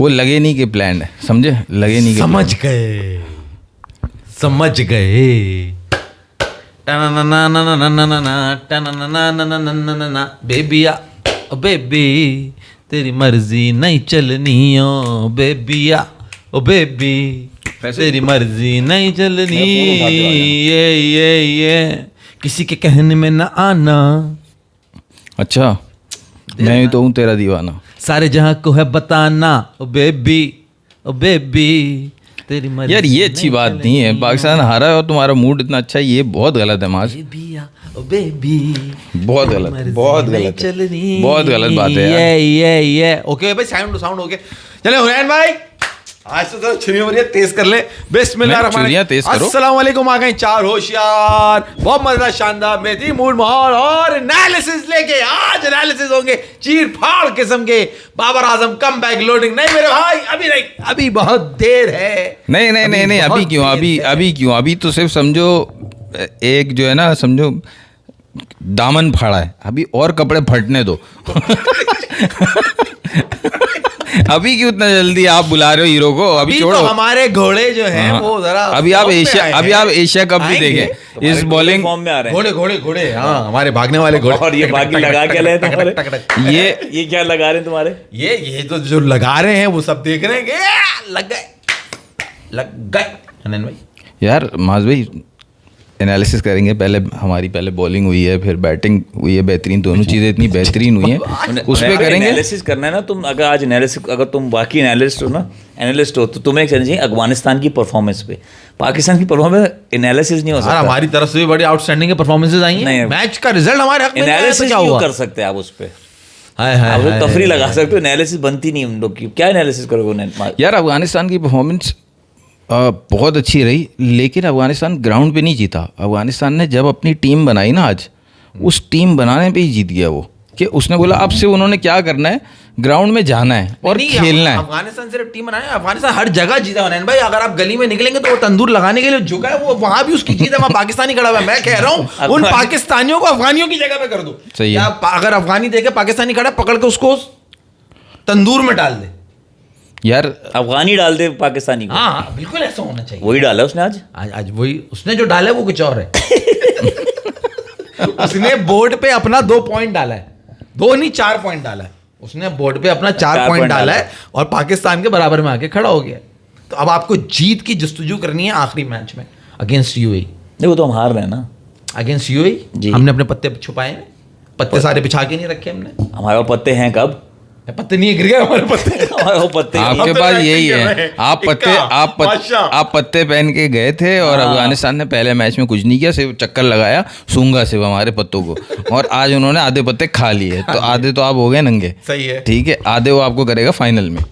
वो लगे नहीं कि प्लान है, समझे, लगे नहीं कि समझ गए बेबिया ओ बेबी तेरी मर्जी नहीं चलनी ओ बेबिया ओ बेबी तेरी मर्जी नहीं चलनी ये किसी के कहने में ना आना। अच्छा मैं ही तो हूँ तेरा दीवाना, सारे जहां को है बताना ओ बेबी तेरी मर्जी। यार ये अच्छी बात नहीं है, पाकिस्तान हारा है और तुम्हारा मूड इतना अच्छा है, ये बहुत गलत है माज, बेबी बहुत गलत, बहुत गलत है, बहुत गलत बात है यार। ये ओके भाई, साउंड ओके। चले हुसैन भाई आज तो जरा छुरियां वरियां तेज कर ले। छुरियां तेज करो। अस्सलाम वालेकुम। आ गए चार होशियार, बहुत मजेदार शानदार मेहदी मूड माहौल और एनालिसिस लेके। आज एनालिसिस होंगे चीर फाड़ किस्म के, Babar Azam come back loading. नहीं मेरे भाई अभी नहीं, अभी बहुत देर है। नहीं अभी क्यों, अभी तो सिर्फ समझो एक जो है ना, समझो दामन फाड़ा है, अभी और कपड़े फटने दो। अभी क्यों इतना जल्दी आप बुला रहे हो हीरो को, अभी छोड़ो। तो हमारे घोड़े जो हैं वो जरा अभी आप एशिया कप भी देखें, इस बॉलिंग फॉर्म में आ रहे हैं। घोड़े हाँ, हमारे भागने वाले घोड़े। और ये बाकी लगा क्या रहे तुम्हारे, ये क्या लगा रहे हैं तुम्हारे, ये तो जो लगा रहे हैं वो सब देख रहे हैं कि लग गए हनन भाई। यार माज भाई एनालिसिस करेंगे, पहले बॉलिंग हुई है, फिर बैटिंग हुई है बेहतरीन, दोनों चीज़ें इतनी बेहतरीन हुई हैं, उस पर करेंगे एनालिसिस करना है ना। तुम अगर आज एनालिसिस, अगर तुम बाकी एनालिस्ट हो तो तुम्हें एक चाहिए अफगानिस्तान की परफॉर्मेंस पे, पाकिस्तान की परफॉर्मेंस एनालिसिस नहीं हो सकता। हमारी तरफ से भी बड़ी आउटस्टैंडिंग परफॉर्मेंसेस आई हैं, मैच का रिजल्ट हमारे हक में एनालिसिस क्यों कर सकते हैं आप उस पे, आप तो तफरी लगा सकते हो, एनालिसिस बनती नहीं हम लोग की, क्या एनालिसिस करोगे यार। अफगानिस्तान की परफॉर्मेंस बहुत अच्छी रही, लेकिन अफगानिस्तान ग्राउंड पे नहीं जीता। अफगानिस्तान ने जब अपनी टीम बनाई ना आज, उस टीम बनाने पे ही जीत गया वो, कि उसने बोला अब से उन्होंने क्या करना है, ग्राउंड में जाना है और खेलना है। अफगानिस्तान सिर्फ टीम बनाया, अफगानिस्तान हर जगह जीता है भाई। अगर आप गली में निकलेंगे तो वो तंदूर लगाने के लिए झुका है, वो वहां भी उसकी जीत है, वहां पाकिस्तानी खड़ा हुआ है। मैं कह रहा हूँ उन पाकिस्तानियों को अफगानियों की जगह पे कर दो। सही है। अगर अफगानी देखे पाकिस्तानी खड़ा, पकड़ के उसको तंदूर में डाल दे यार, अफगानी डाल दे पाकिस्तानी को। हाँ बिल्कुल ऐसा होना चाहिए। वही डाला उसने आज वही उसने जो डाला है वो कुछ और है। उसने बोर्ड पे अपना 2 पॉइंट डाला है, 2 नहीं 4 पॉइंट डाला है उसने बोर्ड पे अपना 4 पॉइंट डाला है और पाकिस्तान के बराबर में आके खड़ा हो गया। तो अब आपको जीत की जस्तुजू करनी है आखिरी मैच में अगेंस्ट यूएई। देखो तो हम हार रहे हैं ना अगेंस्ट यूएई। हमने अपने पत्ते छुपाए हैं, पत्ते सारे बिछा के नहीं रखे हमने। हमारे पत्ते हैं कब, पत्ते नहीं गिर गए हमारे पत्ते। हमारे पत्ते आपके पास यही है, आप पत्ते पहन के गए थे और अफगानिस्तान ने पहले मैच में कुछ नहीं किया, सिर्फ चक्कर लगाया सूंगा सिर्फ हमारे पत्तों को, और आज उन्होंने आधे पत्ते खा लिए, तो आधे तो आप हो गए नंगे। सही है, ठीक है, आधे वो आपको करेगा फाइनल में।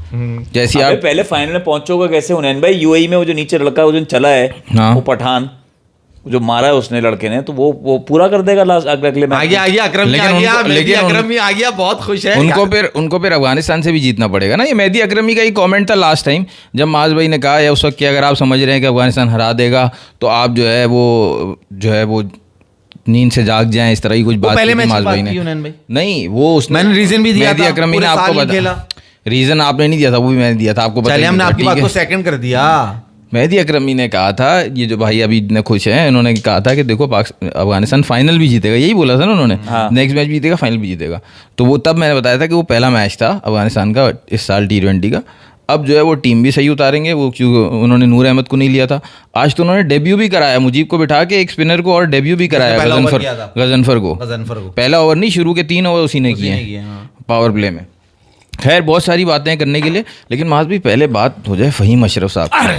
जैसे आप पहले फाइनल में पहुंचोगे कैसे हुनैन भाई, यूएई में वो जो नीचे लड़का वो जो चला है, वो पठान जो मारा है उसने लड़के ने, तो वो पूरा कर देगा लास्ट अगले में। आ गया अकरम भी आ गया, बहुत खुश है। उनको फिर अफगानिस्तान से भी जीतना पड़ेगा ना। ये मेहदी अकरमी का ही कमेंट था लास्ट टाइम, जब माज भाई ने कहा या उस वक्त कि अगर आप समझ रहे हैं कि अफगानिस्तान हरा देगा तो आप जो है वो नींद से जाग जाएं, इस तरह की कुछ बात की माज भाई ने। नहीं वो उसने रीजन भी दिया, मेहदी अकरमी ने आपको बता, रीजन आपने नहीं दिया था, वो भी मैंने दिया था आपको, हमने आपकी बात को सेकंड कर दिया। मेहदी अकरमी ने कहा था, ये जो भाई अभी इतने खुश हैं, इन्होंने कहा था कि देखो अफगानिस्तान फाइनल भी जीतेगा, यही बोला था ना उन्होंने। नेक्स्ट मैच भी जीतेगा, फाइनल भी जीतेगा। तो वो तब मैंने बताया था कि वो पहला मैच था अफगानिस्तान का इस साल T20 का। अब जो है वो टीम भी सही उतारेंगे, वो क्योंकि उन्होंने नूर अहमद को नहीं लिया था। आज तो उन्होंने डेब्यू भी कराया, मुजीब को बिठा के एक स्पिनर को, और डेब्यू भी कराया गजनफर को। पहला ओवर नहीं, शुरू के 3 ओवर उसी ने किए पावर प्ले में। खैर बहुत सारी बातें करने के लिए, लेकिन माज भी पहले बात हो जाए फ़हीम अशरफ साहब। अरे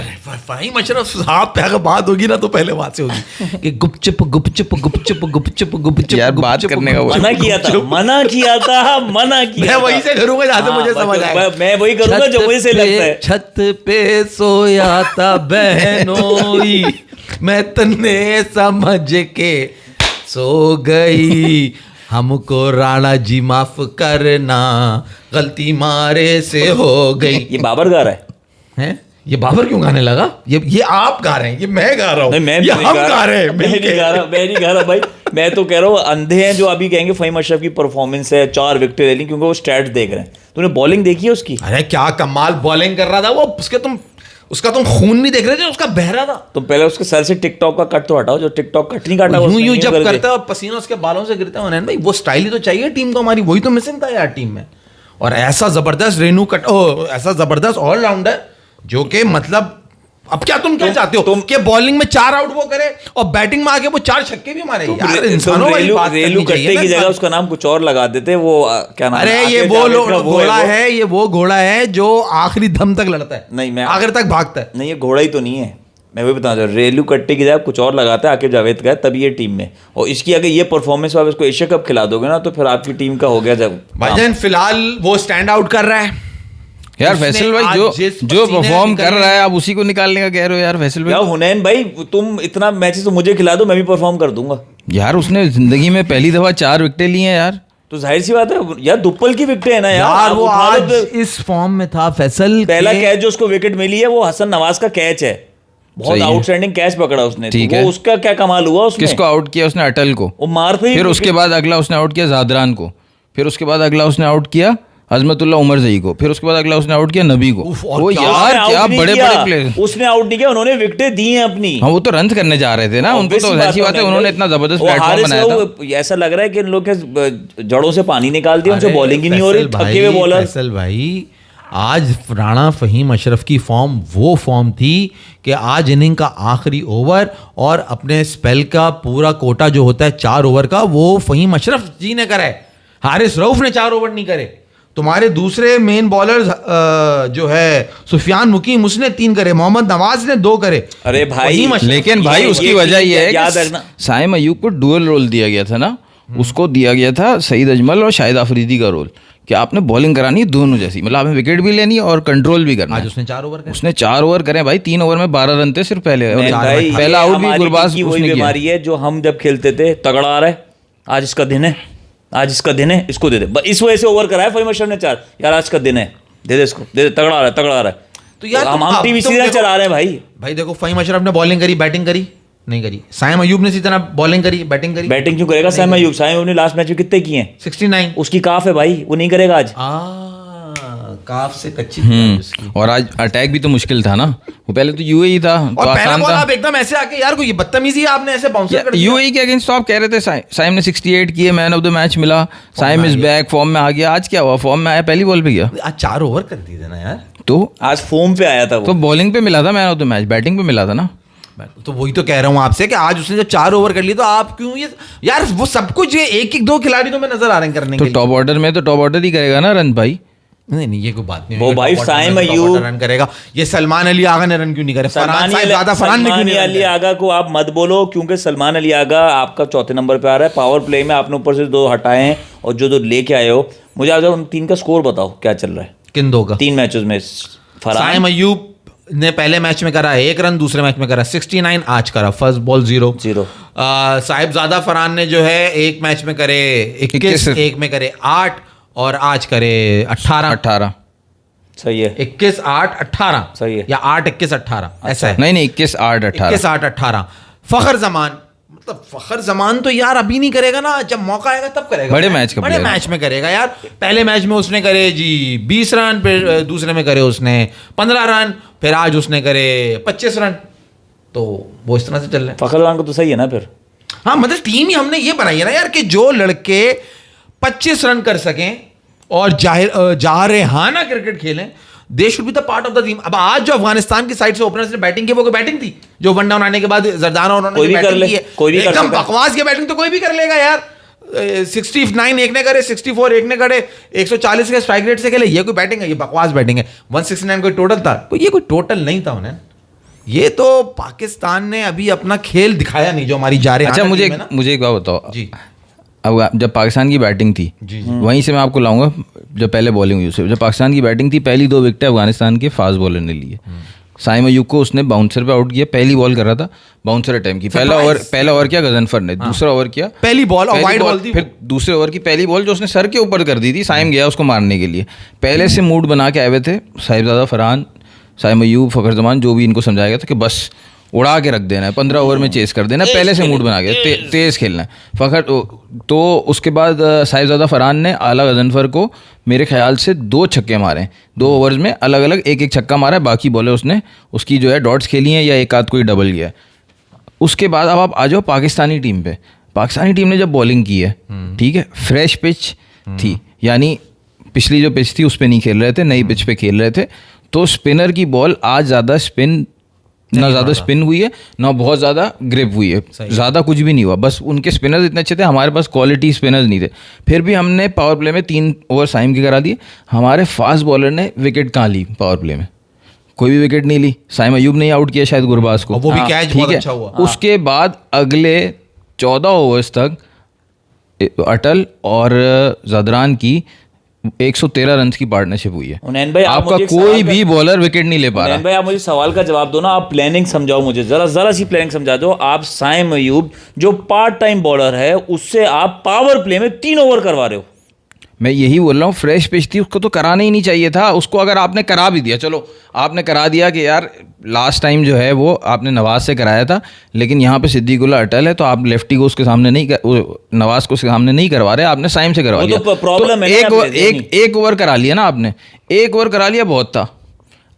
फ़हीम अशरफ साहब पे अगर बात होगी ना तो पहले बात से होगी कि गुपचुप यार बात करने का मना किया था। मैं वही से करूंगा जहाँ से मुझे समझ आएगा। मैं वही करूंगा जो मुझे से लगता है। छत पे सोया था बहनोई, मैं तन्ने समझ के सो गई, हमको राणा जी माफ करना, गलती मारे से हो गई। ये बाबर गा रहा है? ये बाबर क्यों गाने लगा? ये आप गा रहे हैं, ये मैं गा रहा हूँ, नहीं, मैं ये नहीं हम गा गा रहे हैं। मैं नहीं गा रहा भाई। मैं तो कह रहा हूँ अंधे हैं जो अभी कहेंगे फहीम अशरफ की परफॉर्मेंस है, 4 विकेटें ले ली, क्योंकि वो स्टैट्स देख रहे हैं। तूने बॉलिंग देखी है उसकी? अरे क्या कमाल बॉलिंग कर रहा था वो, उसका तुम खून नहीं देख रहे थे, उसका बह रहा था। तुम पहले उसके सर से टिकटॉक का कट तो हटाओ, जो टिकटॉक कट नहीं काटा यूं जब करता है पसीना उसके बालों से गिरता है भाई, वो स्टाइल ही तो चाहिए टीम को हमारी, वही तो मिसिंग था यार टीम में। और ऐसा जबरदस्त ऐसा जबरदस्त ऑलराउंडर जो कि मतलब अब क्या तुम क्या चाहते हो कि बॉलिंग में 4 आउट वो करे और बैटिंग में आके वो 4 छक्के भी मारे? यार इंसानों वाली बात रेलू कट्टे की जगह उसका नाम कुछ और लगा देते, वो क्या नाम? अरे ये वो घोड़ा है, ये वो घोड़ा है जो आखिरी दम तक लड़ता है, नहीं मैं आखिर तक भागता है। नहीं, ये घोड़ा ही तो नहीं है, मैं वही बता रहा हूँ। रेलू कट्टे की जगह कुछ और लगाता है आके जावेद का, तब ये टीम में। और इसकी अगर ये परफॉर्मेंस आप इसको एशिया कप खिला दोगे ना, तो फिर आपकी टीम का हो गया। जब भाईजान फिलहाल वो स्टैंड आउट कर रहा है यार फैसल भाई, जो परफॉर्म कर रहा है आप उसी को निकालने का कह रहे हो यार फैसल भाई। यार हुनैन भाई, तुम इतना मैचेस तो मुझे खिला दो, मैं भी परफॉर्म कर दूंगा। यार उसने जिंदगी में पहली दफा 4 विकेटें ली हैं यार, तो जाहिर सी बात है यार, दुप्पल की विकेट है ना यार। वो आज इस फॉर्म में था फैसल। पहला कैच जो उसको विकेट मिली है वो हसन नवाज का कैच है, बहुत आउटस्टैंडिंग कैच पकड़ा उसने। ठीक तो है, वो उसका क्या कमाल हुआ उसमें। किसको आउट किया उसने? अटल को। वो मारते ही फिर उसके बाद अगला उसने आउट किया जादरान को, फिर उसके बाद अगला उसने आउट किया अजमतुल्ला उमर जई को, फिर उसके बाद अगला उसने आउट किया नबी को। वो यार क्या बड़े बड़े प्लेयर। उसने आउट नहीं किया, उन्होंने विकेटें दी हैं अपनी। हाँ वो तो रन करने जा रहे थे ना, उनको तो ऐसी बात है, उन्होंने इतना जबरदस्त प्लेटफॉर्म बनाया था। ऐसा लग रहा है कि इन लोग के जड़ों से पानी निकाल दिया, उनसे बॉलिंग ही नहीं हो रही, थके हुए बॉलर। फैसल भाई आज राणा फहीम अशरफ की फॉर्म वो फॉर्म थी कि आज इनिंग का आखिरी ओवर और अपने स्पेल का पूरा कोटा जो होता है 4 ओवर का, वो फहीम अशरफ जी ने करा है। हारिस रऊफ ने 4 ओवर नहीं करे। तुम्हारे दूसरे मेन बॉलर जो है सुफियान मुकीम, उसने 3 करे, मोहम्मद नवाज ने 2 करे। अरे भाई लेकिन भाई उसकी वजह ये है कि साइम अयूब को डुअल रोल दिया गया था ना, उसको दिया गया था सईद अजमल और शाहिद आफरीदी का रोल, कि आपने बॉलिंग करानी है दोनों जैसी, मतलब आपने विकेट भी लेनी है और कंट्रोल भी करना है। आज उसने 4 ओवर करे। उसने 4 ओवर करे भाई, 3 ओवर में 12 रन थे सिर्फ पहले। पहला आउट भी गुरबाज की वही बीमारी है जो हम जब खेलते थे, तगड़ा आ रहा है, आज इसका दिन है, आज इसका दिन है, इसको दे दे। इस वजह से ओवर कराया फहीम अशरफ ने 4। यार आज का दिन है, दे दे इसको, दे दे, तगड़ा आ रहा है, तगड़ा आ रहा है। तो यार हम टीवी सीरीज चला रहे हैं भाई। भाई देखो फहीम अशरफ ने बॉलिंग करी, बैटिंग करी नहीं करी। साइम अयूब ने इसी तरह बॉलिंग करी, बैटिंग करी। बैटिंग क्यों करेगा साइम अयूब? साइम अयूब ने लास्ट मैच में कितने किए हैं? 69। उसकी काफ है भाई, वो नहीं करेगा आज। काफ से कच्ची थी। और आज अटैक भी तो मुश्किल था ना, वो पहले तो यूएई था तो आसान था। आप एकदम ऐसे आके यार कोई बदतमीजी आपने ऐसे बाउंसर कर दिया। यूएई के अगेंस्ट तो आप कह रहे थे साइम ने 68 किए, मैन ऑफ द मैच मिला, साइम इज बैक, फॉर्म में आ गया। आज क्या हुआ? फॉर्म में आया, पहली बॉल पे गया। आज 4 ओवर कर दिए थे ना यार, तो आज फॉर्म पे आया था वो। तो बॉलिंग पे मिला था man of the match, batting पे मिला था ना। तो वही तो कह रहा हूँ आपसे कि आज उसने जब 4 ओवर कर लिए तो आप क्यों ये यार वो सब कुछ ये 1-2 खिलाड़ी तो मैं नजर आ रहे हैं करने तो टॉप ऑर्डर में तो टॉप ऑर्डर ही करेगा ना रन भाई। नहीं ये कोई बात नहीं। वो भाई साइम अयूब रन करेगा, ये सलमान अली आगा ने रन क्यों नहीं करे? सलमान अली आगा को आप मत बोलो, क्योंकि सलमान अली आगा आपका 4थे नंबर पे आ रहा है। पावर प्ले में आपने ऊपर से 2 हटाए हैं और जो लेके आए हो। मुझे आज उन 3 का स्कोर बताओ क्या चल रहा है? किन 2 का? 3 मैचेस में साइम अयूब ने पहले मैच में करा 1 रन, दूसरे मैच में करा 69, आज करा फर्स्ट बॉल 0। साहिबजादा फरहान ने जो है 1 मैच में करे 21, 1 में करे 8 और आज करे 18। सही है, 21, 8, 18 सही है, या 8, 21, 18 ऐसा है? नहीं 21, 8, 18 21, 8, 18। फखर जमान, मतलब फखर जमान तो यार अभी नहीं करेगा ना, जब मौका आएगा तब करेगा। बड़े मैच में करेगा यार। पहले मैच में उसने करे जी 20 रन, फिर दूसरे में करे उसने 15 रन, फिर आज उसने करे 25 रन। तो वो इस तरह से चल रहा है। फखर जमान को तो सही है ना फिर। हाँ मतलब टीम ही हमने ये बनाई है ना यार कि जो लड़के 25 रन कर सकें और जारहाना क्रिकेट खेलें, they should be the part of the team. अब आज जो अफगानिस्तान की साइड से ओपनर्स ने बैटिंग की, वो कोई बैटिंग थी जो 1 डाउन आने के बाद जरदाना और उन्होंने बैटिंग की है? कोई भी एकदम बकवास की बैटिंग तो कोई भी कर लेगा यार। 69 एक ने करे, 64 एक ने करे, 140 के स्ट्राइक रेट से खेले, ये कोई बैटिंग है? ये बकवास बैटिंग है। 169 कोई टोटल था? ये कोई टोटल नहीं था उन्हें। ये तो पाकिस्तान ने अभी अपना खेल दिखाया नहीं जो हमारी जा रही है। अच्छा मुझे एक बात बताओ जी। अब जब पाकिस्तान की बैटिंग थी, वहीं से मैं आपको लाऊंगा जब पहले बॉलिंग हुई उससे। जब पाकिस्तान की बैटिंग थी, पहली 2 विकेटें अफगानिस्तान के फास्ट बॉलर ने लिए। साइम अयूब को उसने बाउंसर पे आउट किया, पहली बॉल कर रहा था, बाउंसर अटैम्प की। पहला ओवर किया गजनफर ने, दूसरा ओवर किया पहली बॉल और वाइड बॉल थी। फिर दूसरे ओवर की पहली बॉल जो उसने सर के ऊपर कर दी थी, साइम गया उसको मारने के लिए। पहले से मूड बना के आए हुए थे साहिबजादा फरहान, साइम अयूब, फ़खर जमान, जो भी इनको समझाया गया था कि बस उड़ा के रख देना है, 15 ओवर में चेस कर देना है, पहले से मूड बना के तेज़ खेलना है फ़खर। तो उसके बाद साहिबजादा फरहान ने आला गजनफर को मेरे ख्याल से 2 छक्के मारे, 2 ओवर्स में अलग अलग एक छक्का मारा है, बाकी बॉलें उसने उसकी जो है डॉट्स खेली हैं या एक आध कोई डबल किया है। उसके बाद अब आप आ जाओ पाकिस्तानी टीम पे। पाकिस्तानी टीम ने जब बॉलिंग की है, ठीक है, फ्रेश पिच थी, यानी पिछली जो पिच थी उस पर नहीं खेल रहे थे, नई पिच पे खेल रहे थे, तो स्पिनर की बॉल आज ज़्यादा स्पिन ना ज़्यादा स्पिन हुई है ना बहुत ज़्यादा ग्रिप हुई है, ज़्यादा कुछ भी नहीं हुआ, बस उनके स्पिनर्स इतने अच्छे थे, हमारे पास क्वालिटी स्पिनर्स नहीं थे। फिर भी हमने पावर प्ले में 3 ओवर साइम के करा दिए। हमारे फास्ट बॉलर ने विकेट कहाँ ली पावर प्ले में? कोई भी विकेट नहीं ली। साइम अयूब ने आउट किया शायद गुरबाज को, वो भी कैच बहुत अच्छा हुआ। उसके बाद अगले 14 ओवर्स तक अटल और जदरान की 113 रन की पार्टनरशिप हुई है। उनैन भाई, आप आपका मुझे एक कोई सवाल भी बॉलर विकेट नहीं ले पा रहा। उनैन भाई, आप मुझे सवाल का जवाब दो ना, आप प्लानिंग समझाओ मुझे, जरा सी प्लानिंग समझा दो। आप साइम अयूब जो पार्ट टाइम बॉलर है उससे आप पावर प्ले में 3 ओवर करवा रहे हो। मैं यही बोल रहा हूँ, फ्रेश पिच थी, उसको तो कराना ही नहीं चाहिए था। उसको अगर आपने करा भी दिया, चलो आपने करा दिया कि यार लास्ट टाइम जो है वो आपने नवाज से कराया था, लेकिन यहाँ पे सिद्दीकुल्लाह अटल है तो आप लेफ्टी को उसके सामने नहीं नवाज को उसके सामने नहीं करवा रहे, आपने साइम से करवा लिया। तो प्रॉब्लम है, एक ओवर करा लिया ना आपने, 1 ओवर करा लिया बहुत था।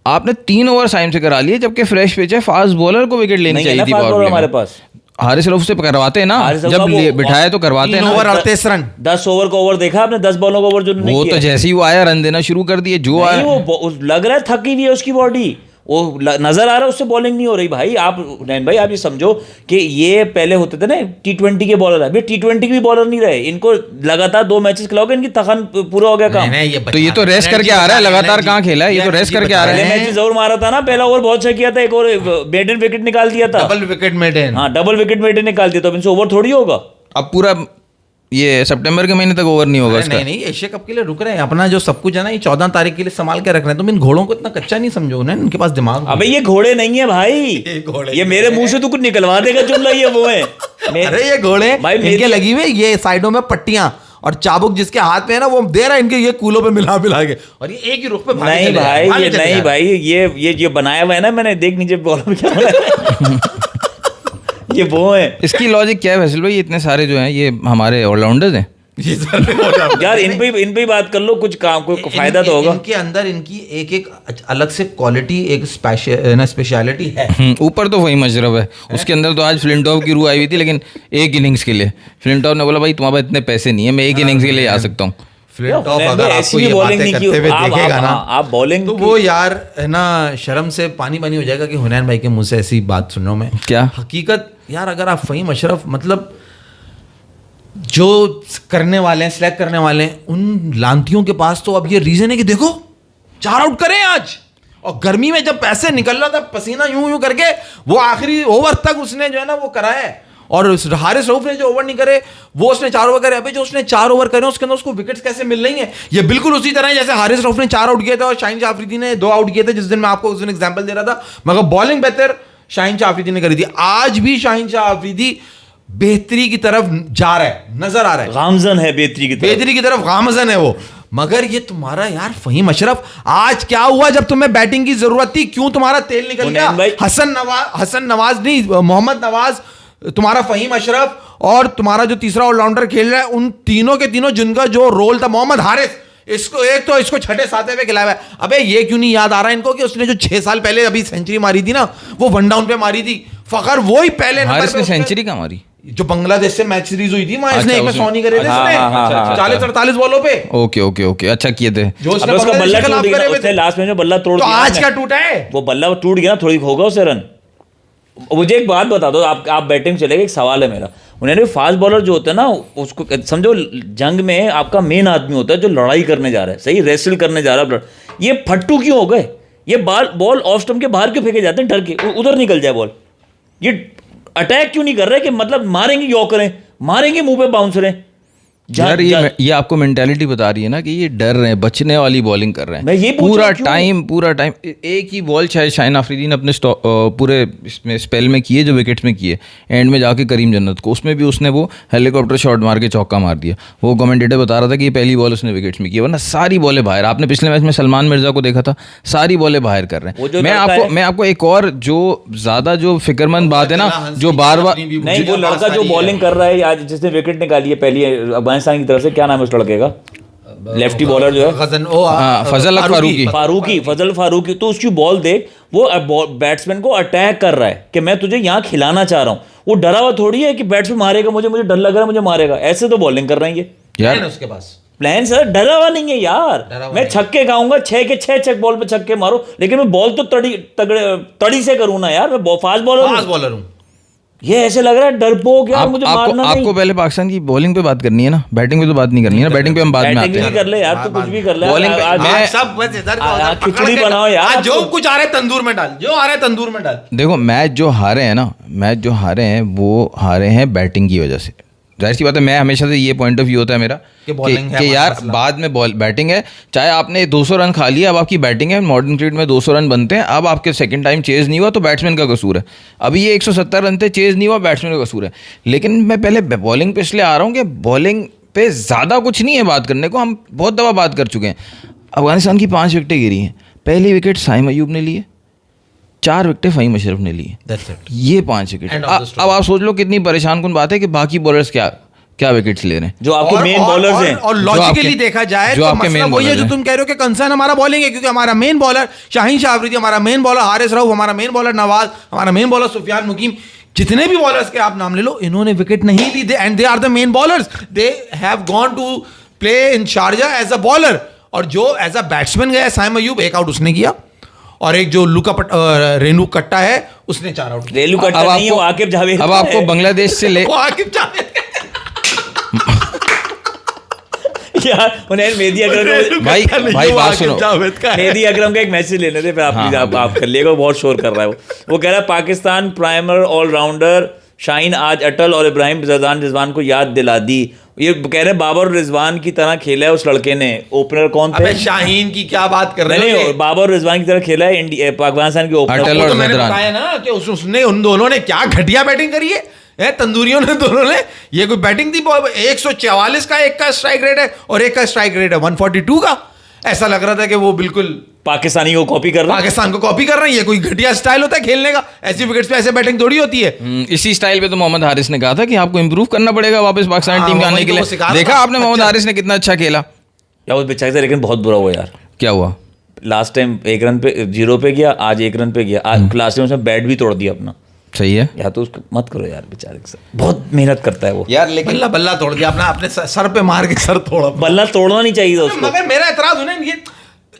आपने 3 ओवर साइम से करा लिए, जबकि फ्रेश पिच है, फास्ट बॉलर को विकेट लेनी चाहिए थी पावर प्ले में। हमारे पास हारिस रऊफ से करवाते हैं ना, जब बिठाए तो करवाते हैं ना। 3 ओवर 38 रन, 10 ओवर का ओवर देखा आपने, 10 बॉलों का ओवर जो वो तो जैसे ही वो आया रन देना शुरू कर दिए, जो आया वो लग रहा है थकी हुई है उसकी बॉडी, वो नजर आ रहा है उससे बॉलिंग नहीं हो रही। भाई आप नैन भाई, आप ये समझो कि ये पहले होते थे ना T20 के बॉलर, अभी T20 के भी बॉलर नहीं रहे। इनको लगातार 2 मैचेस खिलाओगे, इनकी थकान पूरा हो गया काम। तो ये तो रेस्ट करके आ रहा है, लगातार कहाँ खेला है, ये तो रेस्ट करके आ रहा है। मैच जरूर मारा था ना, पहला ओवर बहुत अच्छा किया था, एक और मेडन विकेट निकाल दिया था, डबल विकेट मेडन। हाँ, डबल विकेट मेडन निकाल दिया, तो इनसे ओवर थोड़ी होगा। अब पूरा ये सितंबर के महीने तक ओवर नहीं होगा इसका। नहीं, एशिया कप के लिए रुक रहे हैं, अपना जो सब कुछ है ना ये 14 तारीख के लिए संभाल के रख रहे हैं। तुम इन घोड़ों को इतना कच्चा नहीं समझो ना, इनके पास दिमाग। अबे ये घोड़े नहीं है भाई, ये मेरे मुंह से तो कुछ निकलवा देगा जुमला, ये वो है। अरे ये घोड़े इनके लगी हुई, ये साइडों में पट्टियां और चाबुक जिसके हाथ में है ना, वो दे रहा है इनके ये कूलों पे मिला के, और ये एक ही रुख पे नहीं भाई, ये बनाया हुआ है ना मैंने, देख नीचे बॉल में क्या बनाया ये वो है। इसकी लॉजिक क्या है फैसल भाई? इतने सारे जो हैं ये हमारे ऑलराउंडर्स हैं यार इन पे बात कर लो, कुछ काम कोई फायदा तो होगा। इनके अंदर इनकी एक अलग से क्वालिटी, एक स्पेशलिटी है। ऊपर तो वही मशरफ है, उसके अंदर तो आज फ्लिंटॉफ की रूह आई हुई थी, लेकिन एक इनिंग्स के लिए फ्लिंटॉफ ने बोला भाई तुम्हारे पास इतने पैसे नहीं है, मैं एक इनिंग्स के लिए आ सकता हूँ। फ्लिंटॉफ अगर आपको ये बातें करते हुए देखेगा ना, आप बॉलिंग तो वो यार है ना, शर्म से पानी हो जाएगा कि हुनैन भाई के मुंह से ऐसी बात सुन रहा हूं मैं। क्या हकीकत यार, अगर आप फ़हीम अशरफ मतलब जो करने वाले हैं, सिलेक्ट करने वाले हैं, उन लांतियों के पास तो अब ये रीजन है कि देखो 4 आउट करें आज, और गर्मी में जब पैसे निकल रहा था पसीना यूं करके, वो आखिरी ओवर तक उसने जो है ना वो कराया है। और हारिस रऊफ ने जो ओवर नहीं करे वो उसने 4 ओवर करे। अभी जो उसने 4 ओवर करे उसके अंदर उसको विकेट्स कैसे मिल रही हैं? ये बिल्कुल उसी तरह है जैसे हारिस रऊफ ने 4 आउट किए थे और शाहीन शाह अफरीदी ने 2 आउट किए थे, जिस दिन मैं आपको उस दिन एग्जांपल दे रहा था, मगर बॉलिंग बेहतर शाहीन शाह अफरीदी ने करी थी। आज भी शाहीन शाह अफरीदी बेहतरी की तरफ जा रहा है, नजर आ रहा है, गामजन है बेहतरी की तरफ गामजन है वो। मगर ये तुम्हारा यार फ़हीम अशरफ, आज क्या हुआ जब तुम्हें बैटिंग की जरूरत थी? क्यों तुम्हारा तेल निकल गया? हसन नवाज नहीं, मोहम्मद नवाज, तुम्हारा फ़हीम अशरफ और तुम्हारा जो तीसरा ऑलराउंडर खेल रहा है, उन तीनों के तीनों जिनका जो रोल था, मोहम्मद हारिस, इसको छठे सातवें पे खिलाया है। अबे ये क्यों नहीं याद आ रहा इनको कि उसने जो 6 साल पहले अभी सेंचुरी मारी थी ना, वो 1 डाउन पे मारी थी। फ़खर वो ही पहले नंबर पे सेंचुरी कहाँ मारी? जो बांग्लादेश से मैच सीरीज हुई थी, वहां इसने एक में 100 नहीं करे थे, 40-48 बॉलों पे। ओके अच्छा किए थे। जो उसका बल्ला टूट गया, उसने लास्ट में जो बल्ला तोड़ दिया, आज क्या टूटा है? वो बल्ला टूट गया ना, थोड़ी होगा उसे रन। मुझे एक बात बता दो, आप बैटिंग चलेगा, एक सवाल है मेरा। उन्होंने फास्ट बॉलर जो होता है ना, उसको समझो जंग में आपका मेन आदमी होता है जो लड़ाई करने जा रहा है, सही रेसल करने जा रहा है। ये फट्टू क्यों हो गए? ये बॉल ऑफ स्टंप के बाहर क्यों फेंके जाते हैं, डर के उधर निकल जाए बॉल? ये अटैक क्यों नहीं कर रहे कि मतलब मारेंगे यॉर्कर, मारेंगे मुंह पे बाउंसर, यार ये आपको मेंटालिटी बता रही है ना कि ये डर रहे हैं, बचने वाली बॉलिंग कर रहे मैं ये हैं पूछ रहा पूरा टाइम एक ही बॉल शायद शाहीन आफरीदी ने अपने पूरे इसमें स्पेल में किए जो विकेट्स में किए, एंड में जाके करीम जन्नत को उसमें भी उसने वो हेलीकॉप्टर शॉट मार के चौका मार दिया। वो कमेंटेटर बता रहा था कि ये पहली बॉल उसने विकेट्स में की, वरना सारी बॉलें बाहर। आपने पिछले मैच में सलमान मिर्जा को देखा था, सारी बॉलें बाहर कर रहे हैं। मैं आपको एक और जो ज्यादा जो फिक्रमंद बात है ना, जो बार बार नहीं, वो लड़का जो बॉलिंग कर रहा है आज, जिसने विकेट निकाली है पहली अफगानिस्तान की तरफ से, क्या नाम है उस लड़के का, लेफ्टी बॉलर जो है फजल फारूकी, तो उसकी बॉल देख, वो बैट्समैन को अटैक कर रहा है कि मैं तुझे यहाँ खिलाना चाह रहा हूँ। वो डरा हुआ थोड़ी है कि बैट्समैन मारेगा मुझे डर लग रहा है मुझे मारेगा, ऐसे तो बॉलिंग कर रहे हैं ये यार। उसके पास प्लान सर डरा हुआ नहीं है यार। मैं छक्के खाऊंगा, 6 के 6 बॉल पे छक्के मारो, लेकिन मैं बॉल तो तड़ी से करूँ ना यार, मैं फास्ट बॉलर हूँ। ये ऐसे लग रहा है डरपोक यार, मुझे मारना नहीं। आपको पहले पाकिस्तान की बॉलिंग पे बात करनी है ना, बैटिंग पे तो बात नहीं करनी है ना। बैटिंग पे हम बाद में आते हैं। कर ले यार, तू कुछ भी कर ले। बॉलिंग मैं सब बस इधर खिचड़ी बनाओ यार, जो कुछ आ रहा है तंदूर में डाल, जो आ रहा है तंदूर में डाल। देखो मैच जो हारे हैं वो हारे हैं बैटिंग की वजह से। जाहिर सी बात है, मैं हमेशा से ये पॉइंट ऑफ व्यू होता है मेरा कि यार बाद में बैटिंग है, चाहे आपने 200 रन खा लिया, अब आपकी बैटिंग है। मॉडर्न क्रिकेट में 200 रन बनते हैं, अब आपके सेकंड टाइम चेज नहीं हुआ तो बैट्समैन का कसूर है। अभी ये 170 रन थे, चेज नहीं हुआ, बैट्समैन का कसूर है। लेकिन मैं पहले बॉलिंग पे इसलिए आ रहा हूँ कि बॉलिंग पे ज़्यादा कुछ नहीं है बात करने को, हम बहुत दफ़ा बात कर चुके हैं। अफगानिस्तान की 5 विकेटें गिरी हैं। पहली विकेट साइम अयूब ने लिए, 4 विकेटें फ़हीम अशरफ ने ली। ये 5 विकेट। अब आप सोच लो कितनी परेशान कुन बात है कि बाकी बॉलर्स क्या विकेट्स ले रहे हैं, जो आपके मेन बॉलर्स हैं। और लॉजिकली देखा जाए तो मसला वही है जो तुम कह रहे हो कि कंसर्न हमारा बॉलिंग है, क्योंकि हमारा मेन बॉलर शाहीन आफरीदी, हमारा मेन बॉलर हारिस रऊफ, हमारा मेन बॉलर नवाज, हमारा मेन बॉलर सुफियान मुकीम, जितने भी बॉलर्स के आप नाम ले लो, इन्होंने विकेट नहीं ली। And they are the main bowlers, they have gone to play in Sharjah as a bowler. और जो एज अ बैट्समैन गया साइम अयूब, 1 आउट उसने किया, और एक जो रेनू कट्टा है उसने 4 आउट। रेनू कट्टा नहीं है, वो आकिब जावेद। अब आपको बांग्लादेश से ले आकिब जावेद यार, उन्हें मेहदी अकरम भाई बात सुनो, मेहदी अकरम का एक मैसेज लेने थे, फिर आप कर लिएगा, बहुत शोर कर रहा है वो कह रहा है पाकिस्तान प्राइमर ऑलराउंडर शाहीन आज अटल और इब्राहिम रिजवान को याद दिला दी। ये कह रहे बाबर रिजवान की तरह खेला है उस लड़के ने। ओपनर कौन थे? शाहीन की क्या बात कर रहे हैं? बाबर रिजवान की तरह खेला है पाकिस्तान के ओपनर। तो मैंने बताया ना कि उसने उन दोनों ने क्या घटिया बैटिंग करी है तंदूरियों ने दोनों ने। ये कोई बैटिंग थी? 144 का एक का स्ट्राइक रेट है और एक का स्ट्राइक रेट है 142 का। ऐसा लग रहा था कि वो बिल्कुल पाकिस्तानी को कॉपी कर रहा है, पाकिस्तान को कॉपी कर रहे हैं। ये कोई घटिया स्टाइल होता है खेलने का? ऐसी विकेट्स पे ऐसे बैटिंग थोड़ी होती है। इसी स्टाइल पे तो मोहम्मद हारिस ने कहा था कि आपको इंप्रूव करना पड़ेगा वापस पाकिस्तान टीम में आने के लिए। देखा आपने मोहम्मद हारिस ने कितना अच्छा खेला यार उस बेचारे से, लेकिन बहुत बुरा हुआ यार। क्या हुआ? लास्ट टाइम 1 रन पे 0 पे गया, आज 1 रन पे गया। आज लास्ट टाइम उसने बैट भी तोड़ दिया अपना। सही है या तो उसको मत करो यार, बेचारे के साथ बहुत मेहनत करता है वो यार। लेकिन बल्ला तोड़ दिया अपने सर पे मार के सर तोड़ा। बल्ला तोड़ना नहीं चाहिए था उसको। मगर मेरा एतराज उन्हें ये,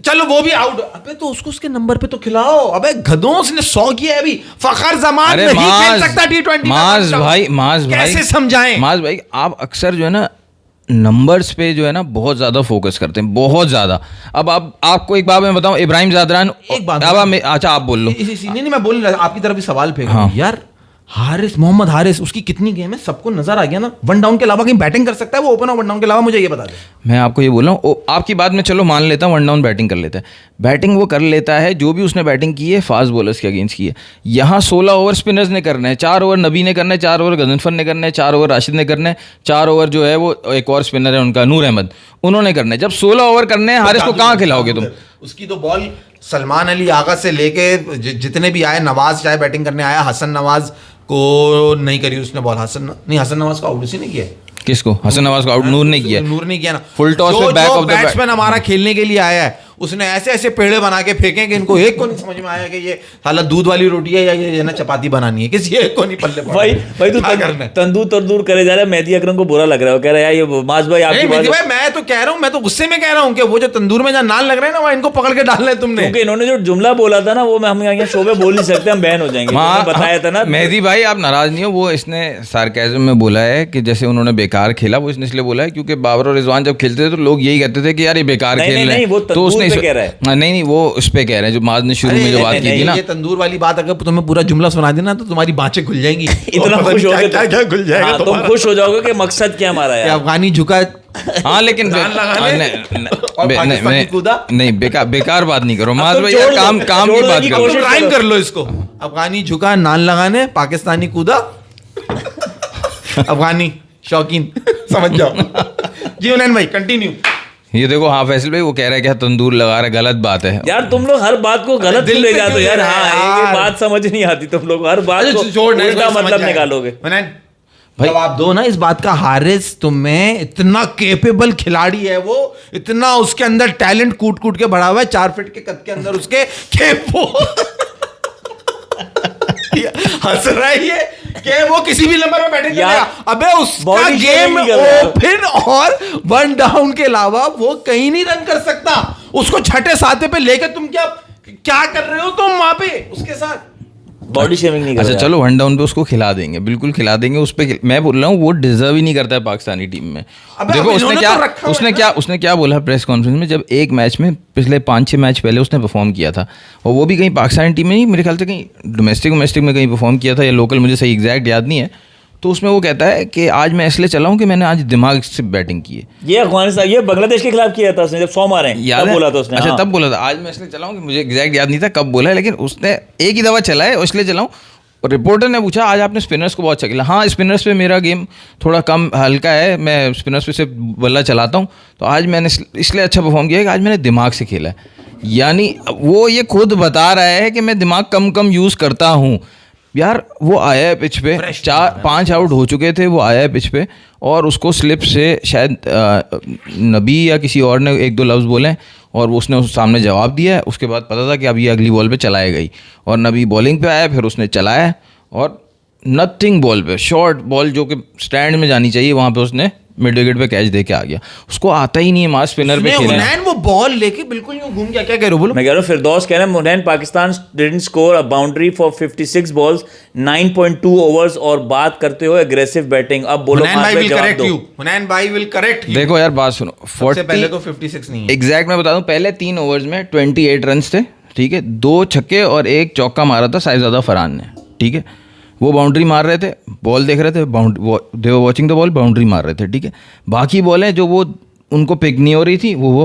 चलो वो भी आउट, अबे तो उसको उसके नंबर पे तो खिलाओ। अबे गधों, उसने 100 किया है अभी। फखर जमान नहीं खेल सकता T20। माज भाई कैसे समझाएं? माज भाई आप अक्सर जो है ना नंबर्स पे जो है ना बहुत ज्यादा फोकस करते हैं, बहुत ज्यादा। अब आपको एक बात मैं बताऊं, इब्राहिम जादरान एक बात अच्छा आप बोल लो। नहीं मैं बोल रहा, आपकी तरफ भी सवाल फेंक यार। हारिस, मोहम्मद हारिस, उसकी कितनी गेम है सबको नजर आ गया ना। 1 डाउन के अलावा कहीं बैटिंग कर सकता है वो? ओपन और 1 डाउन के अलावा मुझे ये बता दे। मैं आपको ये बोल रहा हूँ, आपकी बात में चलो मान लेता हूँ 1 डाउन बैटिंग कर लेता है। बैटिंग वो कर लेता है, जो भी उसने बैटिंग की है फास्ट बॉलर्स के अगेंस्ट की है। यहाँ 16 ओवर स्पिनर्स ने करना है, 4 ओवर नबी ने करना है, 4 ओवर गजनफर ने करना है, 4 ओवर राशिद ने करना है, 4 ओवर जो है वो एक और स्पिनर है उनका नूर अहमद, उन्होंने करना है। जब 16 ओवर करने हैं, हारिस को कहाँ खिलाओगे तुम? उसकी तो बॉल सलमान अली आगा से लेके जितने भी आए, नवाज चाहे बैटिंग करने आया, हसन नवाज को नहीं करी उसने बॉल। हसन नवाज को आउट उसी ने किया। किसको? हसन नवाज को आउट नूर ने किया। नूर ने किया ना। फुल टॉस पे बैक ऑफ द बैट्समैन हमारा खेलने के लिए आया है, उसने ऐसे ऐसे पेड़े बना के फेंके कि इनको एक को नहीं समझ में आया कि ये साला दूध वाली रोटी है या ये ना चपाती बनानी है। किसी एक को नहीं पल्ले पड़ा। भाई तू तंदूर करे जा रहा है। मेहदी अकरम को बुरा लग रहा है, कह रहा है ये माज भाई आपकी बात। भाई मैं तो कह रहा हूँ, मैं तो गुस्से में कह रहा हूँ कि वो जो तंदूर में जहाँ नान लग रहे हैं ना, वहाँ इनको पकड़ के डालना है तुमने। क्योंकि इन्होंने जो जुमला बोला था ना, वो हम यहाँ शो में बोल नहीं सकते, हम बैन हो जाएंगे। बताया था ना मेहदी भाई, आप नाराज नहीं हो। वो इसने सार्केज़म में बोला है कि जैसे उन्होंने बेकार खेला, वो इसने इसलिए बोला है क्योंकि बाबर और रिजवान जब खेलते थे तो लोग यही कहते थे कि यार ये बेकार खेल रहे हैं। तो उसने नहीं वो उस पे कह रहे हैं जो माज ने शुरू में जो बात की थी ना। ये तंदूर वाली बात अगर तुम्हें पूरा जुमला सुना देना तो तुम्हारी बाँचें खुल जाएंगी। इतना खुश हो गए, क्या खुल जाएगा। तुम खुश हो जाओगे कि मकसद क्या हमारा है। अफगानी झुका हाँ लेकिन जान लगा ले और पाकिस्तानी कूदा। नहीं बेकार बात नहीं करो माज तुम भाई, जोड़ यार लो, काम की जोड़ने बात की करो। कोशिश राइम कर लो इसको। अफगानी झुका नान लगाने, पाकिस्तानी कूदा, अफगानी शौकीन, समझ जाओ। जी उन्नयन भाई कंटिन्यू। ये देखो, हाँ फैसल भाई वो कह रहा है कि तंदूर लगा रहा है, गलत बात है यार तुम लोग हर बात को गलत दिल क्यों ले पे जाते हो क्यों यार? ले रहे हाँ, हैं ये यार? बात समझ नहीं आती, तुम लोग हर बात को छोड़ नहीं, उल्टा समझ मतलब जाए। निकालोगे। उन्नयन जवाब दो ना इस बात का। हारिस तुम्हें इतना केपेबल खिलाड़ी है वो, इतना उसके अंदर टैलेंट कूट कूट के भरा हुआ है, 4 फीट के कद के अंदर उसके खेपो हंस रहा है ये कि वो किसी भी नंबर में बैटिंग यार, करेगा। अबे उसका body shaming गेम नहीं कर रहा है। ओपन और 1 डाउन के अलावा वो कहीं नहीं रन कर सकता। उसको छठे सातवें पे लेकर तुम क्या कर रहे हो तुम वहां पे उसके साथ? बॉडी शेमिंग नहीं कर अच्छा रहा। चलो 1 डाउन पे उसको खिला देंगे, बिल्कुल खिला देंगे उस पे। मैं बोल रहा हूँ वो डिजर्व ही नहीं करता है पाकिस्तानी टीम में। अबे देखो अब उसने इन्होंने क्या तो रखा हुआ है उसने क्या बोला प्रेस कॉन्फ्रेंस में, जब एक मैच में पिछले 5-6 मैच पहले उसने परफॉर्म किया था, और वो भी कहीं पाकिस्तानी टीम में नहीं, मेरे ख्याल से कहीं डोमेस्टिक में कहीं परफॉर्म किया था या लोकल, मुझे सही एग्जैक्ट याद नहीं है। तो उसमें वो कहता है कि आज मैं इसलिए चला हूँ कि मैंने आज दिमाग से बैटिंग की है। ये अफगानिस्तान, ये बांग्लादेश के खिलाफ किया था उसने, जब 100 मारे याद तब है? बोला था उसने। अच्छा हाँ। तब बोला था आज मैं इसलिए चला हूँ कि मुझे एग्जैक्ट याद नहीं था कब बोला है, लेकिन उसने एक ही दवा चला है और इसलिए चला हूँ। और रिपोर्टर ने पूछा आज आपने स्पिनर्स को बहुत अच्छा खेला। हाँ स्पिनर्स पे मेरा गेम थोड़ा कम हल्का है, मैं स्पिनर्स पे सिर्फ बल्ला चलाता हूँ, तो आज मैंने इसलिए अच्छा परफॉर्म किया कि आज मैंने दिमाग से खेला है। यानी वो ये खुद बता रहा है कि मैं दिमाग कम यूज़ करता हूँ। यार वो आया है पिच पे, 4-5 आउट हो चुके थे, वो आया है पिच पे और उसको स्लिप से शायद नबी या किसी और ने 1-2 लफ्ज़ बोले और उसने उस सामने जवाब दिया है। उसके बाद पता था कि अब ये अगली बॉल पे चलाएगा ही, और नबी बॉलिंग पे आया, फिर उसने चलाया और नथिंग बॉल पे, शॉर्ट बॉल जो कि स्टैंड में जानी चाहिए वहाँ पे उसने मिड विकेट पे कैच दे के आ गया। उसको आता ही नहीं है मास स्पिनर पे खेलना। उन्नयन वो बॉल लेके बिल्कुल यूं घूम गया। क्या कह रहे हो बोलो? मैं कह रहा हूँ फिरदौस कह रहे हैं मुनैन Pakistan didn't score a boundary for 56 balls 9.2 overs, और बात करते हो एग्रेसिव बैटिंग। अब बोलो हुनैन भाई विल करेक्ट यू। हुनैन भाई विल करेक्ट यू। देखो यार बात सुनो, 40 पहले तो 56 नहीं है एग्जैक्ट मैं बता दूं, पहले 3 ओवर्स में 28 रन थे, ठीक है, 2 छक्के और 1 चौका मारा था साहिबजादा फरहान ने, ठीक है। वो बाउंड्री मार रहे थे, बॉल देख रहे थे, they were watching the ball, boundary मार रहे थे, ठीक है। बाकी बॉलें जो वो उनको पिक नहीं हो रही थी वो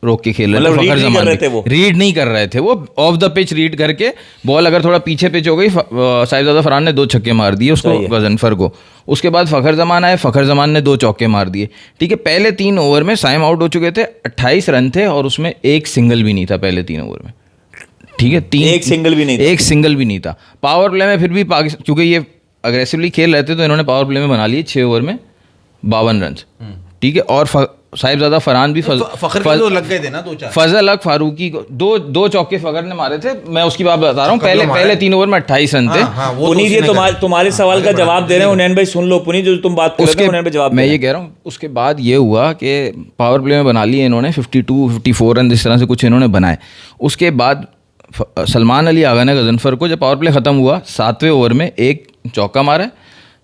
रोक के खेल रहे थे। फखर जमान रीड नहीं कर रहे थे, वो ऑफ द पिच रीड करके बॉल अगर थोड़ा पीछे पिच हो गई, साहिबजादा फरहान ने 2 छक्के मार दिए उसको, गजनफर को। उसके बाद फखर जमान आए, फखर जमान ने 2 चौके मार दिए, ठीक है। पहले 3 ओवर में साइम आउट हो चुके थे, 28 रन थे और उसमें एक सिंगल भी नहीं था पहले 3 ओवर में, ठीक है। एक सिंगल भी नहीं था। पावर प्ले में फिर भी पाकिस्तान, क्योंकि ये अग्रेसिवली खेल रहे थे तो इन्होंने पावर प्ले में बना लिए 6 ओवर में 52 रन, ठीक है। और साहिबजादा फरहान भी फखर को लग गए थे ना 2-4। फजल हक फारूकी को दो चौके फखर ने मारे थे, मैं उसकी बात बता रहा हूँ। पहले 3 ओवर में 28 रन थे। पुनीत, ये तुम्हारे सवाल का जवाब दे रहे हैं उन्नयन भाई, सुन लो पुनीत, जो तुम बात कर रहे हो उन्नयन भाई जवाब। मैं ये कह रहा हूँ उसके बाद ये हुआ कि पावर प्ले में बना लिए इन्होंने 52-54 रन, इस तरह से कुछ इन्होंने बनाए। उसके बाद सलमान अली आगा ने गजनफर को, जब पावर प्ले ख़त्म हुआ 7वें ओवर में 1 चौका मारा।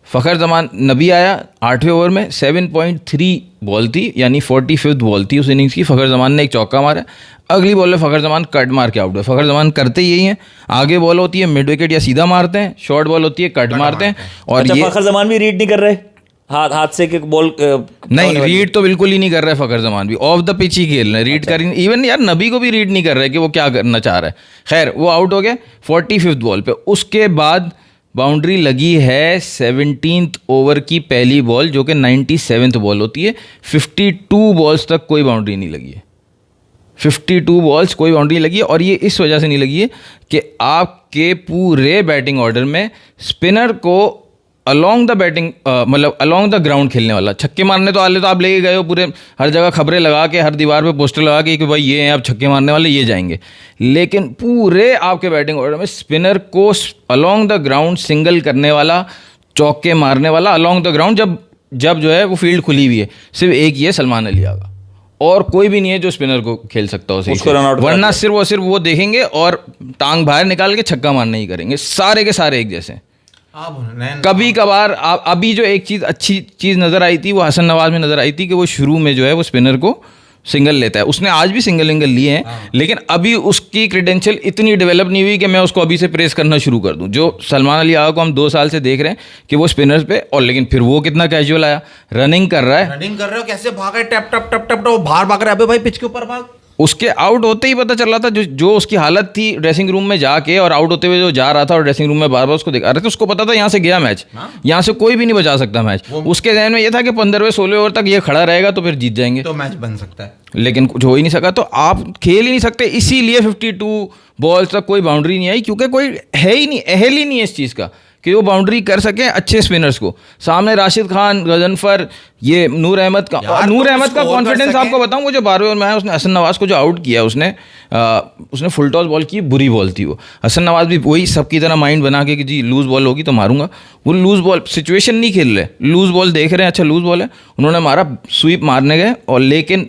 फ़खर जमान नबी आया 8वें ओवर में, 7.3 बॉल थी, यानी 45th बॉल थी उस इनिंग्स की। फ़खर जमान ने 1 चौका मारा। अगली बॉल में फ़खर जमान कट मार के आउट हुआ। फ़खर जमान करते यही हैं, आगे बॉल होती है मिड विकेट या सीधा मारते हैं, शॉर्ट बॉल होती है कट मारते हैं। और अच्छा, ये फ़खर जमान भी रीड नहीं कर रहे हाथ से कि बॉल नहीं, रीड तो बिल्कुल ही नहीं कर रहा है फ़खर जमान भी, ऑफ द पिच ही खेल रहे हैं, रीड कर, इवन यार नबी को भी रीड नहीं कर रहा है कि वो क्या करना चाह रहा है। खैर वो आउट हो गया 45th बॉल पे। उसके बाद बाउंड्री लगी है 17th ओवर की पहली बॉल, जो कि 97th बॉल होती है। 52 बॉल्स तक कोई बाउंड्री नहीं लगी है, 52 बॉल्स कोई बाउंड्री नहीं लगी है। और ये इस वजह से नहीं लगी है कि आपके पूरे बैटिंग ऑर्डर में स्पिनर को अलॉन्ग द बैटिंग मतलब अलॉन्ग द ग्राउंड खेलने वाला, छक्के मारने तो वाले तो आप लेके गए हो पूरे, हर जगह खबरें लगा के, हर दीवार पे पोस्टर लगा के कि भाई ये हैं आप छक्के मारने वाले, ये जाएंगे। लेकिन पूरे आपके बैटिंग ऑर्डर में स्पिनर को अलॉन्ग द ग्राउंड सिंगल करने वाला, चौके मारने वाला अलॉन्ग द ग्राउंड, जब जो है वो फील्ड खुली हुई है, सिर्फ एक ही है सलमान अली आगा, और कोई भी नहीं है जो स्पिनर को खेल सकता हो सही से। वरना सिर्फ वो देखेंगे और टांग बाहर निकाल के छक्का मारना ही करेंगे, सारे के सारे एक जैसे। कभी कभार अभी जो एक चीज़ अच्छी चीज़ नज़र आई थी वो हसन नवाज में नज़र आई थी कि वो शुरू में जो है वो स्पिनर को सिंगल लेता है, उसने आज भी सिंगल लिए हैं, लेकिन अभी उसकी क्रेडेंशियल इतनी डेवलप नहीं हुई कि मैं उसको अभी से प्रेस करना शुरू कर दूं। जो सलमान अली आगा को हम 2 साल से देख रहे हैं कि वो स्पिनर्स पे, और लेकिन फिर वो कितना कैजुअल आया, रनिंग कर रहा है, रनिंग कर रहे हो, कैसे भाग रहे, टप टप टप टप टप बाहर भाग रहा है। अबे भाई पिच के ऊपर भाग। उसके आउट होते ही पता चल रहा था जो उसकी हालत थी ड्रेसिंग रूम में जाके, और आउट होते हुए जो जा रहा था और ड्रेसिंग रूम में बार बार उसको दिखा रहे थे, उसको पता था यहाँ से गया मैच, यहाँ से कोई भी नहीं बचा सकता मैच। उसके ज़हन में ये था कि 15वें 16वें ओवर तक ये खड़ा रहेगा तो फिर जीत जाएंगे, तो मैच बन सकता है, लेकिन कुछ हो ही नहीं सका। तो आप खेल ही नहीं सकते, इसीलिए 52 बॉल्स तक कोई बाउंड्री नहीं आई, क्योंकि कोई है ही नहीं, अहल ही नहीं है इस चीज़ का कि वो बाउंड्री कर सके अच्छे स्पिनर्स को। सामने राशिद खान, गजनफर, ये नूर अहमद का, और नूर अहमद का कॉन्फिडेंस आपको बताऊं, वो जो 12वें ओवर में आया उसने हसन नवाज को जो आउट किया, उसने फुल टॉस बॉल की, बुरी बॉल थी वो। हसन नवाज भी वही सबकी तरह माइंड बना के कि जी लूज बॉल होगी तो मारूंगा, वो लूज बॉल सिचुएशन नहीं खेल रहे, लूज बॉल देख रहे हैं, अच्छा लूज बॉल है, उन्होंने मारा, स्वीप मारने गए, और लेकिन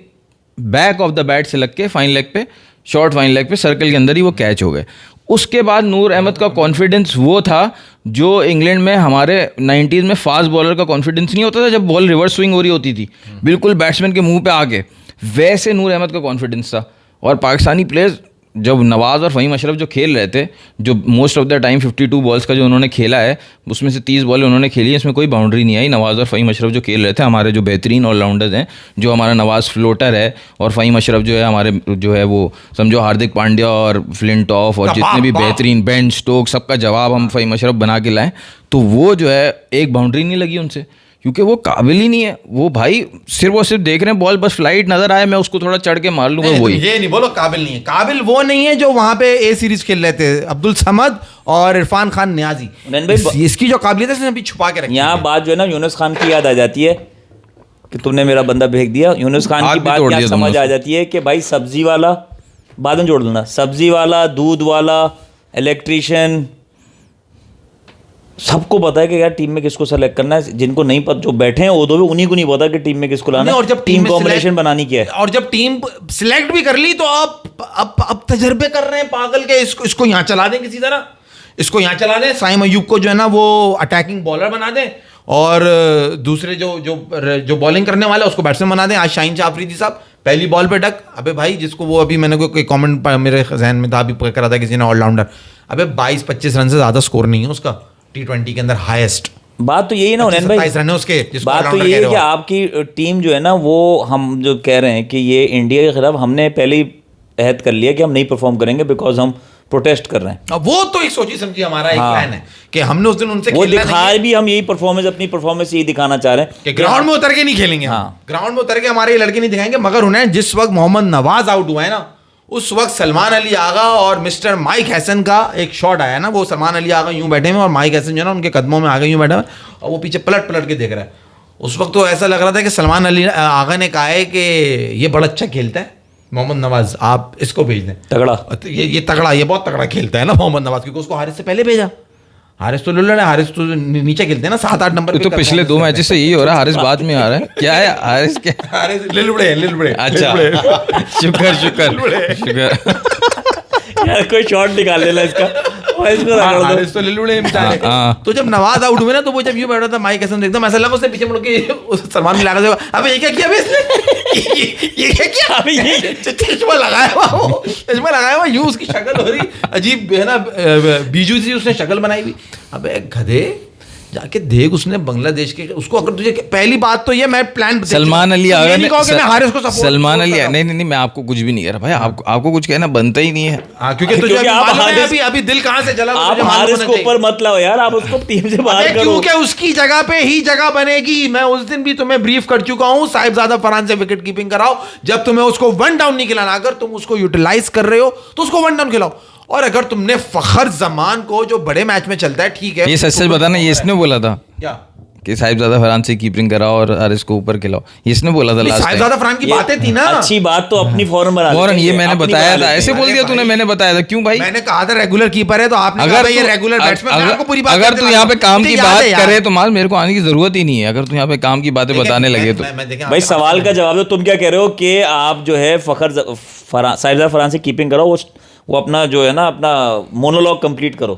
बैक ऑफ द बैट से लग के फाइन लेग पे, शॉर्ट फाइन लेग पे सर्कल के अंदर ही वो कैच हो गए। उसके बाद नूर अहमद का कॉन्फिडेंस वो था जो इंग्लैंड में हमारे 90s में फास्ट बॉलर का कॉन्फिडेंस नहीं होता था जब बॉल रिवर्स स्विंग हो रही होती थी, बिल्कुल बैट्समैन के मुंह पे आके, वैसे नूर अहमद का कॉन्फिडेंस था। और पाकिस्तानी प्लेयर्स जब नवाज़ और फ़हीम अशरफ जो खेल रहे थे, जो most of the time 52 balls का जो उन्होंने खेला है, उसमें से 30 बॉल उन्होंने खेली है, इसमें कोई बाउंड्री नहीं आई। नवाज़ और फ़हीम अशरफ जो खेल रहे थे, हमारे जो बेहतरीन ऑलराउंडर्स हैं, जो हमारा नवाज़ फ्लोटर है और फ़हीम अशरफ जो है हमारे जो है वो समझो हार्दिक पांड्या और फ्लिंटॉफ और जितने भी बेहतरीन बेन स्टोक, सबका जवाब हम फ़हीम अशरफ बना के लाएँ, तो वो जो है एक बाउंड्री नहीं लगी उनसे, क्योंकि वो काबिल ही नहीं है। वो भाई सिर्फ और सिर्फ देख रहे हैं बॉल, बस फ्लाइट नजर आए मैं उसको थोड़ा चढ़ के मार लूंगा, वही। ये नहीं बोलो काबिल नहीं है, काबिल वो नहीं है जो वहां पे ए सीरीज खेल रहे थे अब्दुल समद और इरफान खान नियाजी। इसकी जो काबिलियत है इसने अभी छुपा के रखी है। यहाँ बात जो है ना यूनुस खान की याद आ जाती है कि तुमने मेरा बंदा भेज दिया। यूनुस खान की बात क्या समझ आ जाती है कि भाई सब्जी वाला, बाद में जोड़ लेना, सब्जी वाला, दूध वाला, इलेक्ट्रीशियन, सबको पता है कि यार टीम में किसको सेलेक्ट करना है। जिनको नहीं पता, जो बैठे हैं ओदो में, उन्हीं को नहीं पता कि टीम में किसको लाना है, और जब टीम कॉम्बिनेशन बनानी क्या है। और जब टीम सिलेक्ट भी कर ली तो अब तजर्बे कर रहे हैं पागल के, इसको यहाँ चला दें किसी तरह, इसको यहाँ चला दें, साइम अयूब को जो है ना वो अटैकिंग बॉलर बना दें, और दूसरे जो बॉलिंग करने वाला है उसको बैट्समैन बना दें। आज शाहीन शाह अफरीदी साहब पहली बॉल पे डक, अबे भाई जिसको वो अभी मैंने कोई कमेंट मेरे जहन में था, अभी करा था किसी ने, ऑलराउंडर, अबे 22-25 रन से ज्यादा स्कोर नहीं है उसका T20 के अंदर हाईएस्ट। बात तो यही है ना उन्नयन भाई, 27 रन है उसके, बात तो ये है कि आपकी टीम जो है ना, वो हम जो कह रहे हैं कि ये इंडिया के खिलाफ हमने पहले ही अहद कर लिया कि हम नहीं परफॉर्म करेंगे बिकॉज हम प्रोटेस्ट कर रहे हैं। वो तो एक सोची समझी हमारा एक प्लान है कि हमने उस दिन उनसे वो दिखाए भी, हम यही परफॉर्मेंस, अपनी परफॉर्मेंस यही दिखाना चाह रहे हैं कि ग्राउंड में उतर के नहीं खेलेंगे। ग्राउंड में उतर के हमारे ये लड़के नहीं दिखाएंगे। मगर उन्हें जिस वक्त मोहम्मद नवाज आउट हुआ है ना, उस वक्त सलमान अली आगा और मिस्टर माइक हैसन का एक शॉट आया ना, वो सलमान अली आगा यूं बैठे हुए और माइक हैसन जो है ना उनके कदमों में आगे यूं बैठा हुआ, और वो पीछे पलट पलट के देख रहा है। उस वक्त तो ऐसा लग रहा था कि सलमान अली आगा ने कहा है कि ये बड़ा अच्छा खेलता है मोहम्मद नवाज, आप इसको भेज दें। तगड़ा, ये तगड़ा, ये बहुत तगड़ा खेलता है ना मोहम्मद नवाज, क्योंकि उसको हारिस से पहले भेजा। हारिस तो लुल्लड़ है, हारिस तो नीचे खेलते हैं ना 7-8 नंबर पे। तो पिछले 2 मैचेस से यही हो रहा है, हारिस बाद में आ रहा है। क्या है हारिस? क्या हारिस लिलबड़े। अच्छा, शुक्र यार कोई शॉट निकाल लेना इसका, हारिस तो लिलबड़े बेचारे। तो जब नवाज आउट हुए ना, तो वो जब यूं बैठा था माइक हैसन एकदम ऐसा लगा उसने पीछे मुड़ के सलमान मिला के, अबे ये क्या किया ये क्या किया, अबे ये चश्मा लगाया हुआ यूं, उसकी शक्ल हो रही अजीब है ना, बीजू सी उसने शक्ल बनाई हुई। अबे गधे, जाके देख उसने बांग्लादेश के उसको, अगर तुझे पहली बात तो ये मैं प्लान सलमान अली आगा ने, हारिस को सपोर्ट, सलमान अली नहीं मैं आपको कुछ भी नहीं कह रहा भाई, आपको कुछ कहना बनता ही नहीं है। क्योंकि तुझे अभी दिल कहां से जला, आप हारिस को ऊपर मत लाओ यार, आप उसको टीम से बाहर करो, क्योंकि उसकी जगह पे ही जगह बनेगी। मैं उस दिन भी तुम्हें ब्रीफ कर चुका हूं, साहिबजादा फरहान से विकेट कीपिंग कराओ, जब तुम्हें उसको 1 डाउन नहीं खिलाना, अगर तुम उसको यूटिलाइज कर रहे हो तो उसको 1 डाउन खिलाओ। और अगर तुमने फखर जमान को जो बड़े मैच में चलता है, ठीक है, ये सच बताना, ये इसने बोला था क्या कि साहिबजादा फरहान से कीपिंग कराओ और हारिस को ऊपर खिलाओ, इसने बोला था लास्ट साहिबजादा फरहान की बातें थी ना, अच्छी बात तो अपनी फौरन बना, फौरन ये मैंने बताया था, ऐसे बोल दिया तूने, मैंने बताया था। क्यों भाई? मैंने कहा था रेगुलर कीपर है, तो आपने कहा ये रेगुलर बैट्समैन, आपको पूरी बात, अगर तू यहाँ पे काम की बात करे तो माल मेरे को आने की जरूरत ही नहीं है, अगर तू यहाँ पे काम की बातें बताने लगे तो। भाई सवाल का जवाब दो, तुम क्या कह रहे हो कि आप जो है साहिबजादा फरहान से कीपिंग करो, वो अपना जो है ना अपना मोनोलॉग कंप्लीट करो।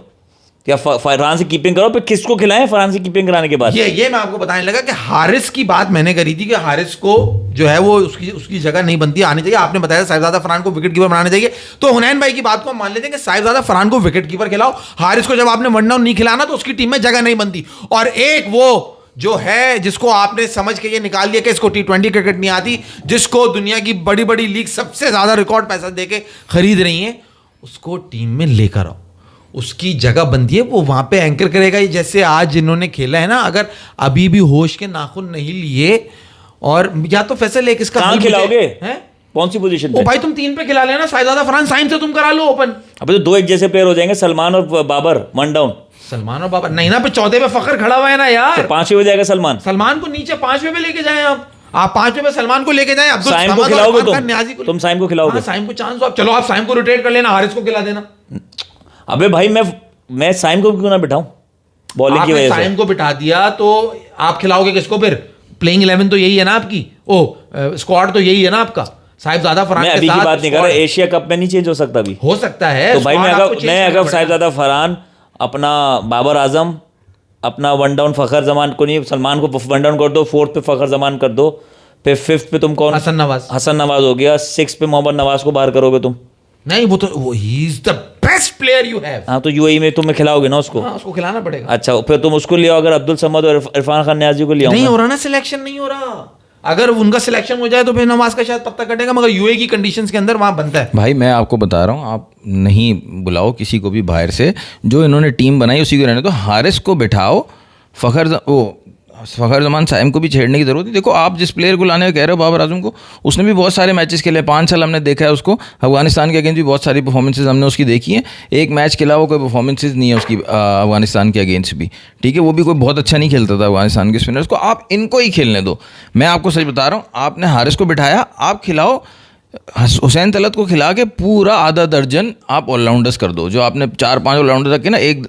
या फरहान से कीपिंग करो, फिर किसको खिलाएं फरहान से कीपिंग कराने के बाद? ये मैं आपको बताने लगा कि हारिस की बात मैंने करी थी कि हारिस को जो है वो उसकी जगह नहीं बनती, आनी चाहिए। आपने बताया साहिबजादा फरहान को विकेट कीपर बनाना चाहिए, तो हुनैन भाई की बात को हम मान लेते हैं कि साहिबजादा फरहान को विकेट कीपर खिलाओ, हारिस को जब आपने वन डाउन नहीं खिलाना तो उसकी टीम में जगह नहीं बनती। और एक वो जो है जिसको आपने समझ के ये निकाल दिया कि इसको T20 क्रिकेट नहीं आती, जिसको दुनिया की बड़ी बड़ी लीग सबसे ज्यादा रिकॉर्ड पैसा देके खरीद रही हैं, उसको टीम में लेकर आओ, उसकी जगह बनती है, वो वहां पे एंकर करेगा। जैसे आज जिन्होंने खेला है ना, अगर अभी भी होश के नाखून नहीं लिए, और या तो फैसल एक इसका कहां खिलाओगे? कौन सी पोजीशन पे? भाई तुम 3 पे खिला लेना, साहिबजादा फरहान साइम से तुम करा लो ओपन। अबे तो 2 एक जैसे प्लेयर हो जाएंगे, सलमान और बाबर, वन डाउन। सलमान और बाबर नहीं ना, पे 14 पे फखर खड़ा हुआ है ना यार। तो 5वें हो जाएगा सलमान। सलमान को नीचे 5वें पे लेके जाएं आप 5वें पे सलमान को लेके जाएं। अब्दुल साइम को समद और खिलाओगे इरफान खान न्याजी को। तुम साइम को खिलाओगे? हाँ, साइम को चांस दो आप। चलो आप साइम को रोटेट कर लेना, हारिस को खिला देना। अबे भाई मैं साइम को क्यों ना बिठाऊं बॉलिंग की वजह से? साइम को बिठा दिया तो आप खिलाओगे किसको फिर? प्लेइंग 11 तो यही है ना आपकी, स्क्वाड तो यही है ना आपका, साहिबजादा फरहान मैं के अभी साथ। की बात नहीं कर रहा, एशिया कप में नहीं चेंज हो सकता अभी? हो सकता है तो भाई squad आपको change मैं करना अगर पड़ेगा। साहिबजादा फरहान, अपना बाबर आजम, अपना वन डाउन फखर जमान को नहीं, सलमान को वन डाउन कर दो, 4th पे फखर जमान कर दो, फिर 5th पे तुम कौन? हसन नवाज हो गया, 6th पे मोहम्मद नवाज को बाहर करोगे तुम? नहीं, वो तो he is the best player you have. हाँ, तो यूएई में तुम्हें खिलाओगे ना उसको? हाँ, उसको खिलाना पड़ेगा। अच्छा, फिर तुम उसको ले आओ, अगर अब्दुल समद और इरफान खान न्याजी को ले आओ। नहीं हो रहा ना, सिलेक्शन नहीं हो रहा। अगर उनका सिलेक्शन हो जाए तो फिर नवाज का शायद पत्ता कटेगा, मगर यूए की कंडीशंस के अंदर वहां बनता है। भाई मैं आपको बता रहा हूँ, आप नहीं बुलाओ किसी को भी बाहर से, जो इन्होंने टीम बनाई उसी को रहने दो। हारिस को बिठाओ, फ़खर जमान साइम को भी छेड़ने की जरूरत है। देखो आप जिस प्लेयर को लाने कह रहे हो, बाबर आजम को, उसने भी बहुत सारे मैचेस खेले, 5 साल हमने देखा है उसको। अफगानिस्तान के अगेंस्ट भी बहुत सारी परफॉर्मेंसेज हमने उसकी देखी हैं। एक मैच के अलावा कोई परफॉर्मेंसेज नहीं है उसकी अफगानिस्तान के अगेंस्ट भी, ठीक है। वो भी कोई बहुत अच्छा नहीं खेलता था अफगानिस्तान के स्पिनर्स को, आप इनको ही खेलने दो। मैं आपको सच बता रहा हूँ, आपने हारिस को बिठाया, आप खिलाओ हुसैन तलत को, खिला के पूरा आधा दर्जन आप ऑलराउंडर्स कर दो। जो आपने 4-5 ऑलराउंडर रखे ना, एक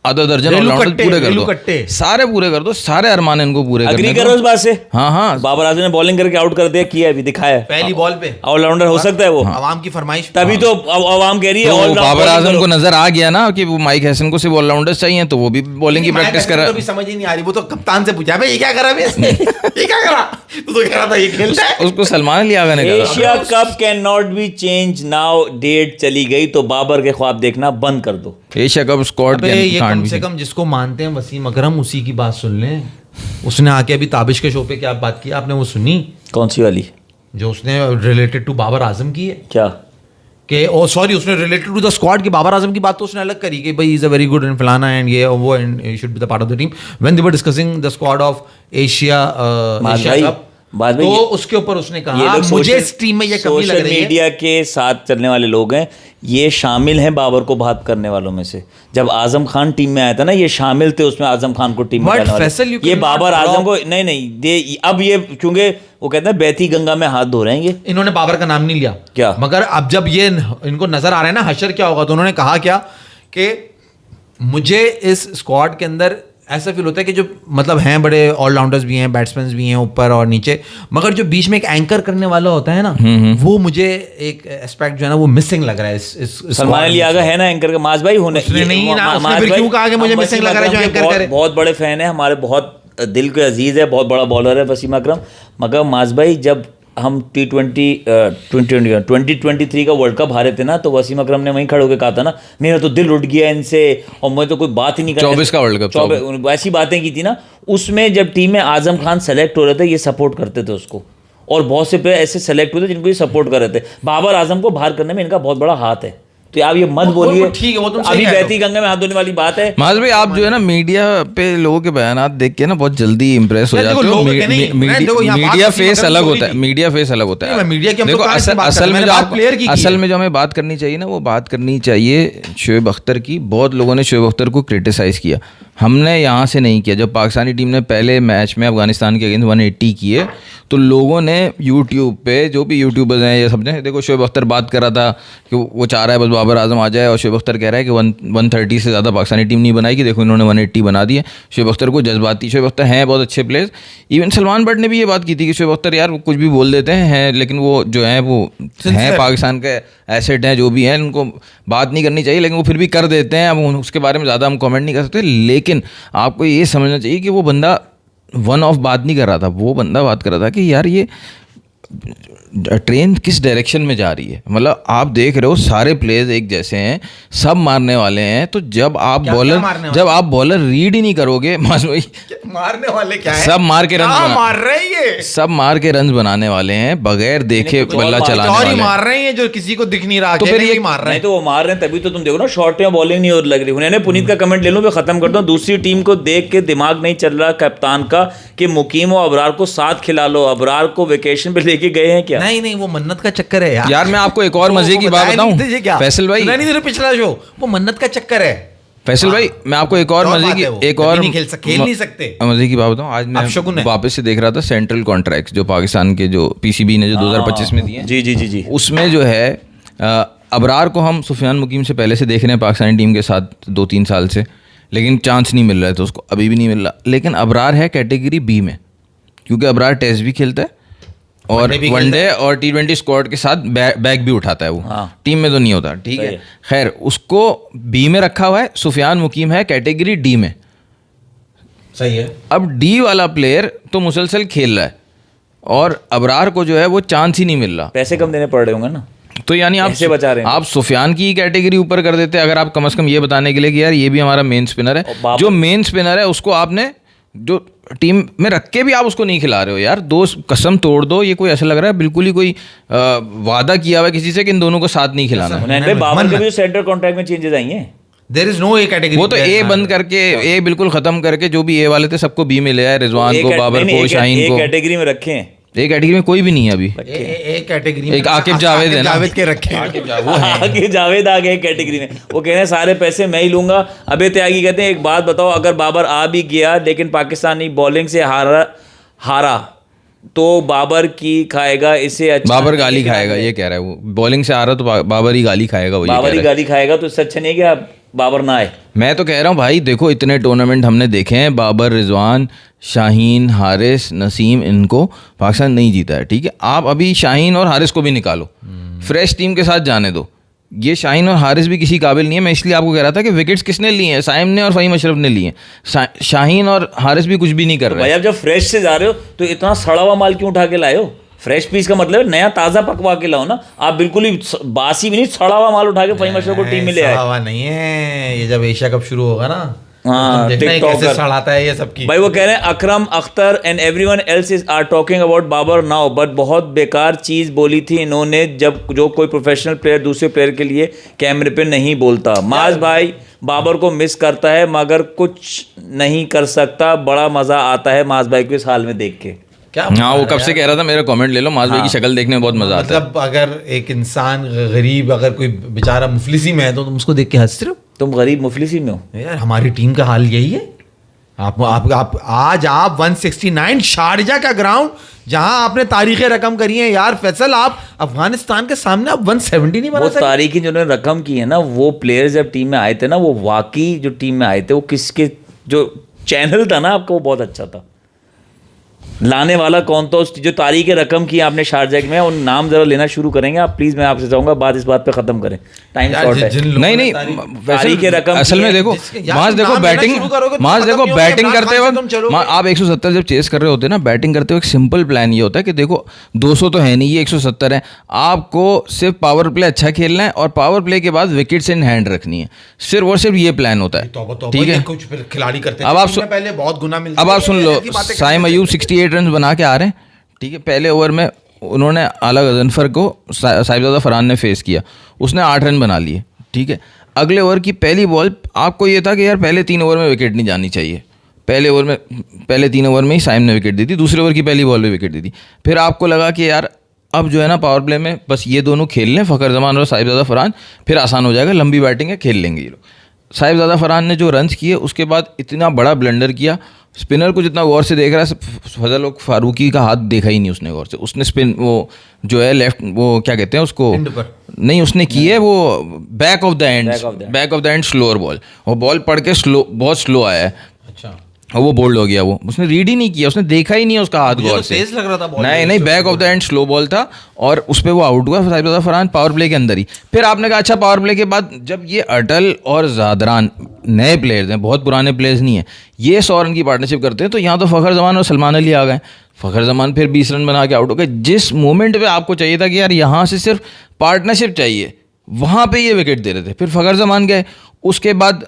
आधा दर्जन ऑलराउंडर पूरे कर दो, सारे पूरे कर दो, सारे अरमान इनको पूरे अग्री करो उस बात से? हाँ हाँ, बाबर आजम ने बॉलिंग करके आउट कर दिया, किया अभी दिखाया पहली बॉल पे ऑलराउंडर हो सकता है वो। आवाम की फरमाइश, तभी तो आवाम कह रही है तो बाबर आजम को नजर आ गया ना कि वो माइक हैसन को सिर्फ ऑलराउंडर्स चाहिए, तो वो भी बॉलिंग की प्रैक्टिस कर रहा है। समझ ही नहीं आ रही, वो तो कप्तान से पूछा भाई ये क्या करा इसने, ये क्या करा, तू तो कह रहा था ये खेलता है। उसको सलमान लिया ने कहा Asia Cup can not be change now, date चली गई तो बाबर के ख्वाब देखना बंद कर दो। एशिया कप स्क्वाड ये कम से कम जिसको मानते हैं वसीम अकरम, उसी की बात सुन लें। उसने आके अभी ताबिश के शो पे क्या बात की आपने, वो सुनी? कौन सी वाली? जो उसने रिलेटेड टू बाबर आजम की है क्या कि ओ सॉरी, उसने रिलेटेड टू द स्क्वाड की बाबर आजम की बात तो उसने अलग करी कि भाई is a very good and फलाना एंड ये वो and should be the part of the team when they were discussing the squad of Asia cup. तो उसके ऊपर उसने कहा मुझे इस टीम में ये कमी लग रही है। मीडिया के साथ चलने वाले लोग हैं, ये शामिल हैं बाबर को बात करने वालों में से। जब आजम खान टीम में आया था ना, ये शामिल थे उसमें, आजम खान को टीम में डालने वाले। ये बाबर आजम को नहीं अब ये क्योंकि वो कहते हैं बैती गंगा में हाथ धो रहे हैं, ये इन्होंने बाबर का नाम नहीं लिया क्या, मगर अब जब ये इनको नजर आ रहा है ना हशर क्या होगा, तो उन्होंने कहा क्या कि मुझे इस स्क्वाड के अंदर ऐसा फील होता है कि जो मतलब हैं बड़े ऑलराउंडर्स भी हैं, बैट्समैन भी हैं ऊपर और नीचे, मगर जो बीच में एक एंकर करने वाला होता है ना, वो मुझे एक एस्पेक्ट जो है ना वो मिसिंग लग रहा है। इस सलमान अली आगा है ना एंकर का, माज भाई होने नहीं ना, उसने फिर क्यों कहा कि मुझे मिसिंग लग रहा है जो एंकर करे? बहुत बड़े फैन है हमारे, बहुत दिल के अजीज है, बहुत बड़ा बॉलर है वसीम अकरम। मगर माज भाई जब हम T20 का वर्ल्ड कप हारे थे ना, तो वसीम अकरम ने वहीं खड़े होकर कहा था ना, मेरा तो दिल उठ गया इनसे और मैं तो कोई बात ही नहीं कर 24 का वर्ल्ड कप, ऐसी बातें की थी ना। उसमें जब टीम में आजम खान सेलेक्ट हो रहे थे, ये सपोर्ट करते थे उसको, और बहुत से प्लेयर ऐसे सेलेक्ट हुए थे जिनको ये सपोर्ट कर रहे थे। बाबर आजम को बाहर करने में इनका बहुत बड़ा हाथ है, तो आप ये मत बोलिए। ठीक है, वो तुम अभी बहती गंगा में हाथ धोने वाली बात है। माज भाई आप जो है ना मीडिया पे लोगों के बयानात देख के ना बहुत जल्दी इंप्रेस हो जाते हो। मीडिया फेस अलग होता है, मीडिया फेस अलग होता है। देखो असल में जो हमें बात करनी चाहिए ना, वो बात करनी चाहिए शोएब अख्तर की। बहुत लोगों ने शोएब अख्तर को क्रिटिसाइज़ किया, हमने यहाँ से नहीं किया। जब पाकिस्तानी टीम ने पहले मैच में अफगानिस्तान के अगेंस्ट 180 किए, तो लोगों ने यूट्यूब पे, जो भी यूट्यूबर्स हैं ये सब ने, देखो शोएब अख्तर बात कर रहा था कि वो चाह रहा है बस बाबर आजम आ जाए और शुएब अख्तर कह रहा है कि 130 से ज़्यादा पाकिस्तानी टीम नहीं बनाएगी, देखो इन्होंने 180 बना दिया। शुएब अख्तर को जज्बाती, शुएब अख्तर हैं बहुत अच्छे प्लेयर्स, इवन सलमान बट ने भी ये बात की थी कि शुएब अख्तर यार कुछ भी बोल देते हैं लेकिन वो जो है वो हैं पाकिस्तान के एसेट हैं, जो भी हैं उनको बात नहीं करनी चाहिए, लेकिन वो फिर भी कर देते हैं। अब उसके बारे में ज़्यादा हम कमेंट नहीं कर सकते, लेकिन आपको ये समझना चाहिए कि वो बंदा वन ऑफ बात नहीं कर रहा था, वो बंदा बात कर रहा था कि यार ये ट्रेन किस डायरेक्शन में जा रही है। मतलब आप देख रहे हो सारे प्लेयर्स एक जैसे हैं, सब मारने वाले हैं, तो जब आप बॉलर रीड ही नहीं करोगे, मारने वाले क्या है, सब मार के मार रहे हैं, ये सब मार के रन बनाने वाले हैं बगैर देखे बल्ला चलाने वाले मार रहे हैं जो किसी को दिख नहीं रहा, तो फिर ये मार रहे हैं, तो वो मार रहे हैं तभी तो तुम देखो ना शॉर्ट में बॉलिंग नहीं और लग रही। उन्होंने पुनीत का कमेंट ले लूं, मैं खत्म करता हूँ। दूसरी टीम को देख के दिमाग नहीं चल रहा कप्तान का कि मुकीम और अबरार को साथ खिला लो, अबरार को वेकेशन पे लेके गए हैं क्या? नहीं, वो मन्नत का चक्कर है यार मैं आपको एक और मजे की बात बताऊं फैसल भाई, नहीं पिछला शो, वो मन्नत का चक्कर है फैसल भाई। मैं आपको एक और मजे की खेल नहीं सकते मजे की बात बताऊं। आज मैं वापस से देख रहा था सेंट्रल कॉन्ट्रैक्ट्स जो पाकिस्तान के जो पीसीबी ने जो 2025 में दिए, जी, उसमें जो है अबरार को हम सुफियान मुकीम से पहले से देख रहे हैं पाकिस्तानी टीम के साथ 2-3 साल से, लेकिन चांस नहीं मिल रहा है, तो उसको अभी भी नहीं मिल रहा। लेकिन अबरार है कैटेगरी बी में, क्योंकि अबरार टेस्ट भी खेलता है और वनडे और T20 स्क्वाड के साथ बैग भी उठाता है वो। टीम में तो नहीं होता, ठीक है। खैर उसको बी में रखा हुआ है, सुफियान मुकीम है कैटेगरी डी में, सही है। अब डी वाला प्लेयर तो मुसलसल खेल रहा है और अबरार को जो है वो चांस ही नहीं मिल रहा। पैसे कम देने पड़ रहे होंगे ना, तो यानी आप सुफियान की कैटेगरी ऊपर कर देते अगर आप कम से कम ये बताने के लिए कि यार ये भी हमारा मेन स्पिनर है। जो मेन स्पिनर है उसको आपने जो टीम में रख के भी आप उसको नहीं खिला रहे हो यार, दो कसम तोड़ दो। ये कोई ऐसा लग रहा है बिल्कुल ही कोई वादा किया हुआ है किसी से कि इन दोनों को साथ नहीं खिलाना। बाबर के भी सेंटर कॉन्ट्रैक्ट में चेंजेस आई हैं, there is no A category, वो तो ए बंद करके ए बिल्कुल खत्म करके जो भी ए वाले थे सबको बी में ले आए, रिजवान को, बाबर को, शाहीन को कैटेगरी में रखे हैं। एक कैटेगरी में कोई भी नहीं है अभी, एक कैटेगरी में एक आकिब जावेद है ना, जावेद के रखे आकिब जावेद आ गए कैटेगरी में। वो कह रहे हैं सारे पैसे मैं ही लूंगा। अबे त्यागी कहते हैं एक बात बताओ, अगर बाबर आ भी गया लेकिन पाकिस्तानी बॉलिंग से हारा तो बाबर की खाएगा, इससे अच्छा बाबर गाली खाएगा, ये कह रहा है वो। बॉलिंग से आ रहा तो बाबर ही गाली खाएगा, वो बाबर ही गाली खाएगा, तो इससे अच्छा नहीं क्या बाबर ना आए। मैं तो कह रहा हूँ भाई देखो इतने टूर्नामेंट हमने देखे हैं, बाबर, रिजवान, शाहीन, हारिस, नसीम, इनको पाकिस्तान नहीं जीता है, ठीक है। आप अभी शाहीन और हारिस को भी निकालो, फ्रेश टीम के साथ जाने दो। ये शाहीन और हारिस भी किसी काबिल नहीं है। मैं इसलिए आपको कह रहा था कि विकेट्स किसने लिए हैं, साइम ने और फ़हीम अशरफ ने लिए हैं। शाहीन और हारिस भी कुछ भी नहीं कर रहे। भाई आप जब फ्रेश से जा रहे हो तो इतना सड़ा हुआ माल क्यों उठा के लाए हो? फ्रेश पीस का मतलब नया ताज़ा पकवा के लाओ ना। आप बिल्कुल ही बासी भी नहीं, सड़ा हुआ माल उठा के फ़हीम अशरफ को टीम में ले आए। सड़ा हुआ नहीं है, ये जब एशिया कप शुरू होगा ना, हाँ, कैसे सड़ाता है ये सबकी। भाई वो कह रहे हैं Akram Akhtar and everyone else is are talking about Babar now, but बहुत बेकार चीज बोली थी इन्होंने, जब जो कोई प्रोफेशनल प्लेयर दूसरे प्लेयर के लिए कैमरे पे नहीं बोलता। माज भाई बाबर को मिस करता है मगर कुछ नहीं कर सकता, बड़ा मजा आता है माज भाई को इस हाल में देख के। क्या हाँ, वो कब से कह रहा था मेरा कमेंट ले लो, माज भाई की शक्ल देखने में बहुत मजा आता है। मतलब अगर एक इंसान गरीब, अगर कोई बेचारा मुफलिसी में है तो तुम उसको देख के हंस रहे हो। तुम गरीब मुफलिसी में हो यार, हमारी टीम का हाल यही है। आप आज आप 169 शारजा का ग्राउंड जहां आपने तारीखें रकम करी है यार फैसल, आप अफगानिस्तान के सामने आप 170 नहीं बना सकते। वो तारीखें जिन्होंने रकम की है ना, वो प्लेयर्स जब टीम में आए थे ना, वो वाकई जो टीम में आए थे, वो किसके जो चैनल था ना आपका, वो बहुत अच्छा था। लाने वाला कौन था, जो तारीख रकम की आपने शारजा में, उन नाम जरा लेना शुरू करेंगे आप प्लीज। मैं आपसे चाहूंगा बात इस बात पे खत्म करें, टाइम शॉर्ट है। नहीं तारीख रकम असल में देखो, माज देखो बैटिंग करते वक्त आप 170 जब चेस कर रहे होते हैं ना, बैटिंग करते वक्त सिंपल प्लान ये होता है कि देखो 200 तो है नहीं, ये 170 है। आपको सिर्फ पावर प्ले अच्छा खेलना है और पावर प्ले के बाद विकेट्स इन हैंड रखनी है, सिर्फ और सिर्फ ये प्लान होता है, ठीक है। कुछ खिलाड़ी करते हैं, अब आप पहले बहुत गुना मिलता है। अब आप सुन लो, साइम अयूब 68 रन बना के आ रहे हैं, ठीक है। पहले ओवर में उन्होंने आला गजनफर को साहिबजादा फरहान ने फेस किया, उसने 8 रन बना लिए, ठीक है। अगले ओवर की पहली बॉल आपको ये था कि यार पहले 3 ओवर में विकेट नहीं जानी चाहिए, पहले 3 ओवर में ही साइम ने विकेट दी थी, दूसरे ओवर की पहली बॉल में विकेट दी थी। फिर आपको लगा कि यार अब जो है ना पावर प्ले में बस ये दोनों खेल लें, फ़खर जमान और साहिबजादा फरहान, फिर आसान हो जाएगा, लंबी बैटिंग है, खेल लेंगे ये लोग। साहिबजादा फरहान ने जो रन्स किए उसके बाद इतना बड़ा ब्लंडर किया, स्पिनर को जितना गौर से देख रहा है, फजल फारूकी का हाथ देखा ही नहीं उसने गौर से। उसने स्पिन वो जो है लेफ्ट, वो क्या कहते हैं उसको, नहीं उसने की है वो back of the end slower ball, और बॉल पड़ के स्लो, बहुत स्लो आया है। अच्छा, और वो बोल्ड हो गया। वो उसने रीड ही नहीं किया, उसने देखा ही नहीं उसका हाथ गौर से। तेज लग रहा था बॉल, नहीं back of the end slow ball था, और उस पर वो आउट हुआ साहिब फरहान पावर प्ले के अंदर ही। फिर आपने कहा अच्छा पावर प्ले के बाद जब ये अटल और ज़ादरान नए प्लेयर्स हैं, बहुत पुराने प्लेयर्स नहीं हैं, ये 100 रन की पार्टनरशिप करते हैं, तो यहाँ तो फ़खर जमान और सलमान अली आ गए। फ़खर जमान फिर 20 रन बना के आउट हो गए। जिस मोमेंट पे आपको चाहिए था कि यार यहाँ से सिर्फ पार्टनरशिप चाहिए, वहाँ पे ये विकेट दे रहे थे। फिर फ़खर जमान गए, उसके बाद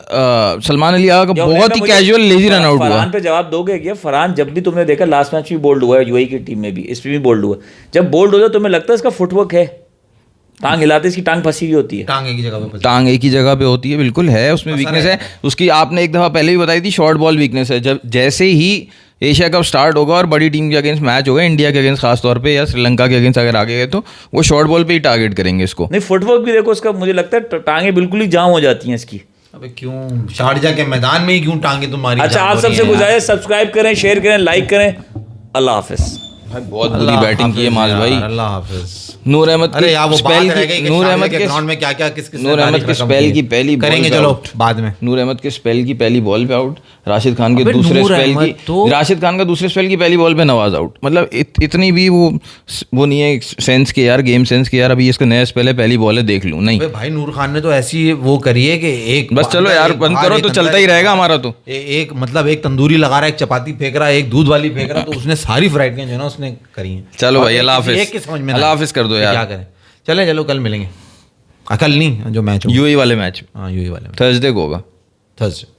सलमान अली आगा का बहुत ही कैजुअल लेजी रन आउट हुआ। फरहान पे जवाब दोगे क्या? फरहान जब भी तुमने देखा लास्ट मैच में बोल्ड हुआ है, यूएई की टीम में भी, इसमें भी बोल्ड हुआ। जब बोल्ड हो जाए तुम्हें लगता है इसका फुटवर्क है, टांग हिलाते इसकी टांग फंसी हुई होती है, टांग एक ही जगह पे, टांग एक ही जगह पे होती है, बिल्कुल है उसमें वीकनेस है उसकी। आपने एक दफ़ा पहले भी बताई थी, शॉर्ट बॉल वीकनेस है। जब जैसे ही एशिया कप स्टार्ट होगा और बड़ी टीम के अगेंस्ट मैच होगा, इंडिया के अगेंस्ट खास तौर पे या श्रीलंका के अगेंस्ट अगर आगे गए, तो वो शॉर्ट बॉल पे ही टारगेट करेंगे इसको। नहीं फुटवर्क भी देखो इसका, मुझे लगता है टांगे बिल्कुल ही जाम हो जाती हैं इसकी। अबे क्यों शारजा के मैदान में ही क्यों टांगे तुम्हारी? अच्छा, आप सबसे गुजारिश सब्सक्राइब करें, शेयर करें, लाइक करें। अल्लाह हाफिज़। बहुत बुरी बैटिंग की है माज भाई। अल्लाह हाफिज। नूर अहमद अरे यार वो स्पेल बात रह गई कि नूर अहमद के के ग्राउंड में क्या क्या किस किस नूर अहमद के स्पेल की पहली बॉल करेंगे, पे चलो आउट। बाद में। नूर अहमद के स्पेल की पहली बॉल पे आउट, राशिद खान के अबे दूसरे नूर स्पेल अहमद की तो- राशिद खान का दूसरे स्पेल की पहली बॉल पे नवाज आउट। मतलब इतनी भी वो नहीं है सेंस के यार, गेम सेंस के यार, अभी इसका नया स्पेल है, पहली बॉल है, देख लूं नहीं। अबे भाई नूर खान ने तो ऐसी वो करी है कि एक बस चलो यार बंद करो, तो चलता ही रहेगा हमारा तो। एक मतलब एक तंदूरी लगा रहा है, एक चपाती फेंक रहा है, एक दूध वाली फेंक रहा है, तो उसने सारी वैरायटियां जो है ना उसने करी हैं। चलो और भाई, अल्लाह हाफिज। एक की समझ में अल्लाह हाफिज कर दो यार। क्या करें, चले चलो कल मिलेंगे। कल नहीं, जो मैच हो यूएई वाले मैच, हाँ यूएई वाले में थर्सडे को होगा। थर्सडे।